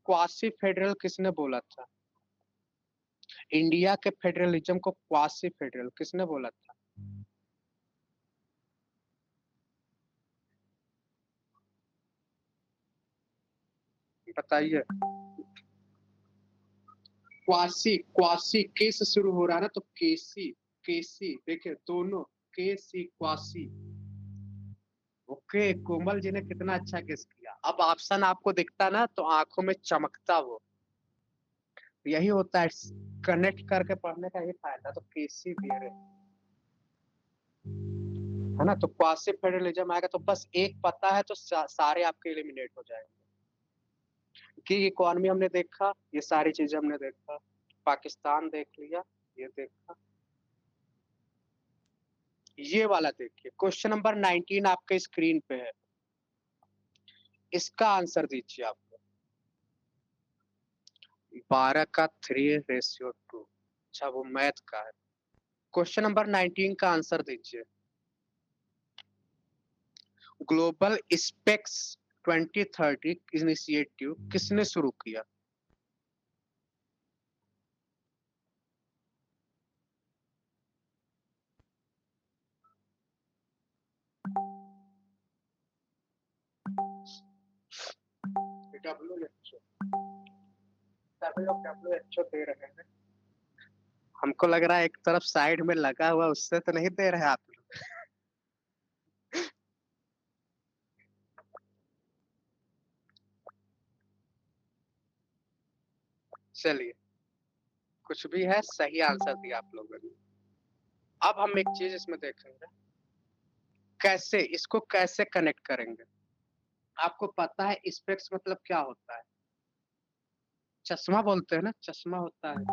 क्वासी फेडरल किसने बोला था, इंडिया के फेडरलिज्म को क्वासी फेडरल किसने बोला था। बताइए। क्वासी, क्वासी के से शुरू हो रहा है ना, तो केसी, केसी देखिए दोनों, केसी क्वासी। ओके, कोमल जी ने कितना अच्छा गेस किया। अब ऑप्शन आपको दिखता ना तो आंखों में चमकता वो, यही होता है कनेक्ट करके पढ़ने का, ये फायदा। तो केसी बियर है ना, तो क्वासी फेडरलिज्म आएगा। तो बस एक पता है तो सारे आपके एलिमिनेट हो जाएंगे। कि इकोनॉमी हमने देखा, ये सारी चीजें हमने देखा, पाकिस्तान देख लिया, ये देखा। ये वाला देखिए, क्वेश्चन नंबर 19 आपके स्क्रीन पे है, इसका आंसर दीजिए आप। 12 का 3:2। अच्छा, वो मैथ का है। क्वेश्चन नंबर 19 का आंसर दीजिए। ग्लोबल स्पेक्स 2030 इनिशिएटिव किसने शुरू किया। WHO, सभी लोग WHO दे रहे हैं। हमको लग रहा है एक तरफ साइड में लगा हुआ, उससे तो नहीं दे रहे आप लोग। चलिए, कुछ भी है, सही आंसर दिया आप लोगों ने। अब हम एक चीज इसमें देखेंगे, कैसे इसको कैसे कनेक्ट करेंगे। आपको पता है स्पेक्स मतलब क्या होता है, चश्मा बोलते हैं ना, चश्मा होता है।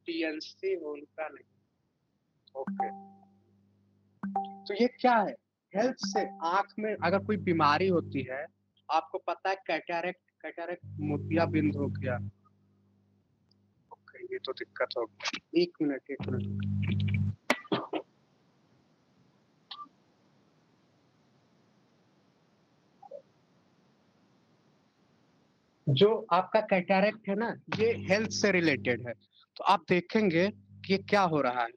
टीएनसी उनका नहीं। ओके, तो ये क्या है, हेल्थ से, आंख में अगर कोई बीमारी होती है, आपको पता है कैटरेक्ट, कैटरेक्ट मोतिया बिंद हो गया। ओके, ये तो दिक्कत होगी। एक मिनट, एक मिनट। जो आपका कैटरेक्ट है ना, ये हेल्थ से रिलेटेड है। तो आप देखेंगे कि ये क्या हो रहा है,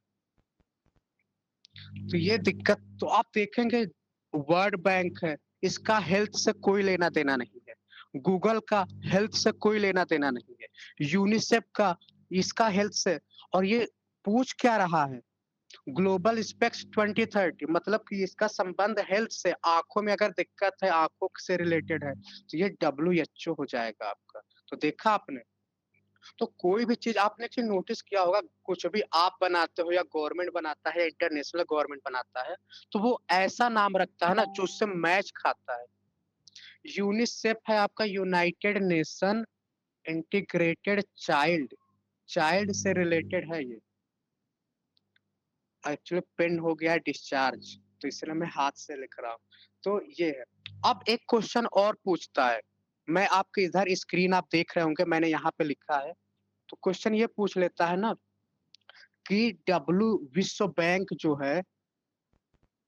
तो ये दिक्कत, तो आप देखेंगे वर्ल्ड बैंक है, इसका हेल्थ से कोई लेना देना नहीं है। गूगल का हेल्थ से कोई लेना देना नहीं है। यूनिसेफ का, इसका हेल्थ से। और ये पूछ क्या रहा है, ग्लोबल स्पेक्स 2030, मतलब कि इसका संबंध हेल्थ से, आंखों में अगर दिक्कत है, आंखों से रिलेटेड है, तो ये WHO हो जाएगा आपका। तो देखा आपने, तो कोई भी चीज आपने चीज नोटिस किया होगा, कुछ भी आप बनाते हो या गवर्नमेंट बनाता है, इंटरनेशनल गवर्नमेंट बनाता है, तो वो ऐसा नाम रखता है ना जो उससे मैच खाता है। यूनिसेफ है आपका, United nation integrated child, child से रिलेटेड है ये। एक्चुअली पेन हो गया डिस्चार्ज, तो इसलिए मैं हाथ से लिख रहा हूँ। तो ये है। अब एक क्वेश्चन और पूछता है, मैं आपके इधर स्क्रीन आप देख रहे होंगे, मैंने यहाँ पे लिखा है। तो क्वेश्चन ये पूछ लेता है ना कि डब्ल्यू विश्व बैंक जो है,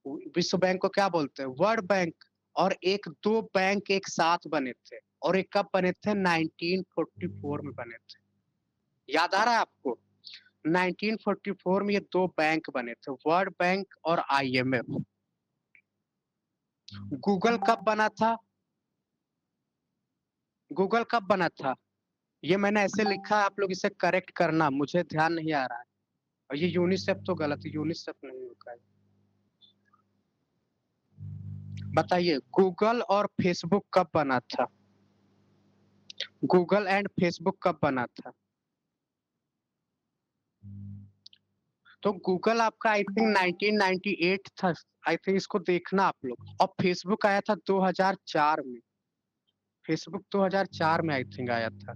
विश्व बैंक को क्या बोलते हैं? World bank. और एक दो बैंक एक साथ बने थे, और एक कब बने थे? 1944 में बने थे। याद आ रहा है आपको? 1944 में ये दो बैंक बने थे, वर्ल्ड बैंक और आईएमएफ। गूगल कब बना था? गूगल कब बना था? ये मैंने ऐसे लिखा है, आप लोग इसे करेक्ट करना, मुझे ध्यान नहीं आ रहा है। और ये यूनिसेफ तो गलत है, यूनिसेफ नहीं होगा है। बताइए, गूगल और फेसबुक कब बना था? गूगल एंड फेसबुक कब बना था? तो गूगल आपका आई थिंक 1998 था। आई थिंक इसको देखना आप लोग। और फेसबुक आया था 2004 में। फेसबुक 2004 में आई थिंक आया था,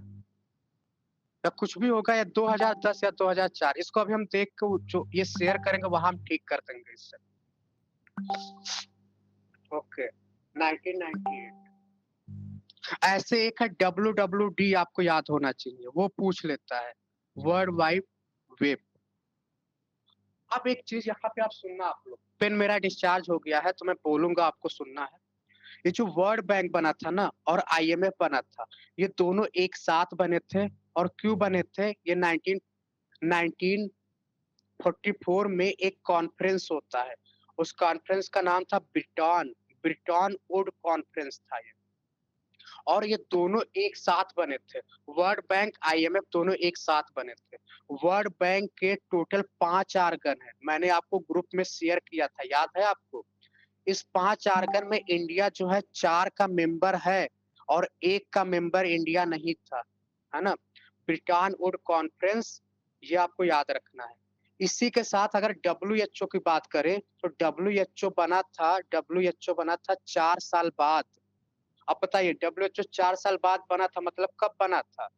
या कुछ भी होगा, या 2010 या 2004। इसको अभी हम देख के जो ये शेयर करेंगे वहां हम ठीक कर देंगे इससे। ओके, 1998। ऐसे एक है WWD, आपको याद होना चाहिए, वो पूछ लेता है, वर्ल्ड वाइड वेब। अब एक चीज यहाँ पे आप सुनना, आप लोग, पेन मेरा डिस्चार्ज हो गया है तो मैं बोलूंगा, आपको सुनना है। ये जो वर्ल्ड बैंक बना था ना और आईएमएफ बना था, ये दोनों एक साथ बने थे। और क्यों बने थे? ये 1944 में एक कॉन्फ्रेंस होता है, उस कॉन्फ्रेंस का नाम था ब्रिटन ब्रिटन वुड कॉन्फ्रेंस था ये। और ये दोनों एक साथ बने थे, वर्ल्ड बैंक आईएमएफ दोनों एक साथ बने थे। वर्ल्ड बैंक के टोटल 5 आर्गन है, मैंने आपको ग्रुप में शेयर किया था, याद है आपको? इस 5 आर्गन में इंडिया जो है 4 का मेंबर है, और एक का मेंबर इंडिया नहीं था, है ना? ब्रिटन वुड कॉन्फ्रेंस, ये आपको याद रखना है। इसी के साथ अगर डब्ल्यूएचओ की बात करें, तो डब्ल्यूएचओ बना था 4 साल बाद। अब बताइए, डब्ल्यूएचओ 4 साल बाद बना था, मतलब कब बना था?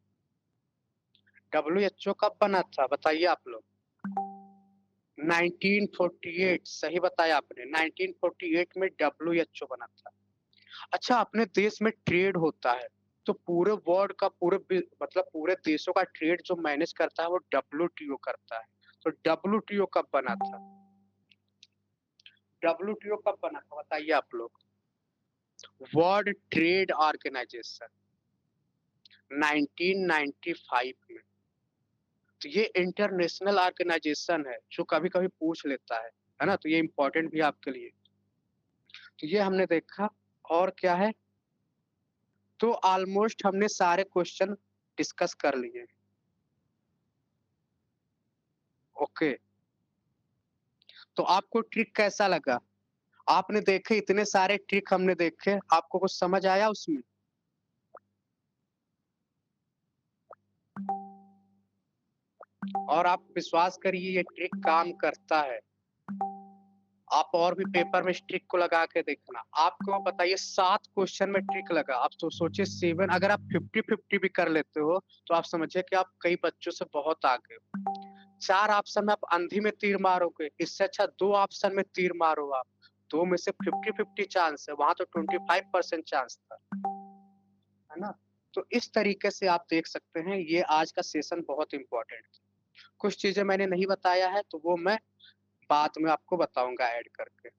डब्ल्यूएचओ कब बना था बताइए आप लोग? 1948, सही बताया आपने, 1948 में डब्ल्यूएचओ बना था। अच्छा, अपने देश में ट्रेड होता है, तो पूरे वर्ल्ड का, मतलब पूरे देशों का ट्रेड जो मैनेज करता है वो डब्ल्यूटीओ करता है। तो डब्ल्यूटीओ कब बना था? डब्ल्यूटीओ कब बना था बताइए आप लोग? वर्ल्ड ट्रेड ऑर्गेनाइजेशन, 1995 में। तो ये इंटरनेशनल ऑर्गेनाइजेशन है जो कभी कभी पूछ लेता है ना? तो ये इंपॉर्टेंट भी आपके लिए। तो ये हमने देखा। और क्या है? तो ऑलमोस्ट हमने सारे क्वेश्चन डिस्कस कर लिए। ओके, तो आपको ट्रिक कैसा लगा? आपने देखे, इतने सारे ट्रिक हमने देखे, आपको कुछ समझ आया उसमें? और आप विश्वास करिए, ये ट्रिक काम करता है। आप और भी पेपर में इस ट्रिक को लगा के देखना। आपको बताइए, 7 क्वेश्चन में ट्रिक लगा। आप तो सोचिए 7, अगर आप 50-50 भी कर लेते हो तो आप समझिए कि आप कई बच्चों से बहुत आगे हो। 4 ऑप्शन में आप अंधी में तीर मारोगे, इससे अच्छा 2 ऑप्शन में तीर मारो आप। 2 में से 50-50 चांस है, वहां तो 25% चांस था, है ना? तो इस तरीके से आप देख सकते हैं, ये आज का सेशन बहुत इंपॉर्टेंट है। कुछ चीजें मैंने नहीं बताया है, तो वो मैं बाद में आपको बताऊंगा ऐड करके।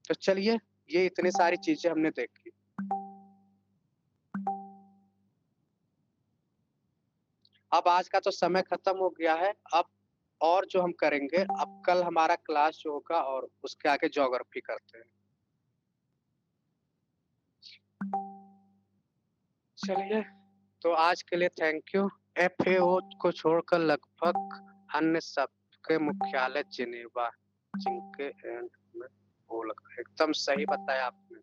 तो चलिए, ये इतनी सारी चीजें हमने देखी। अब आज का तो समय खत्म हो गया है। अब और जो हम करेंगे, अब कल हमारा क्लास जो होगा, और उसके आगे ज्योग्राफी करते हैं। चलिए, तो आज के लिए थैंक यू। एफएओ को छोड़कर लगभग अन्य सबके मुख्यालय जिनेवा, जिनके एंड में वो लगा, एकदम सही बताया आपने।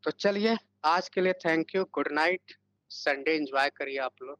तो चलिए, आज के लिए thank you, good night. Sunday enjoy करिए आप लोग।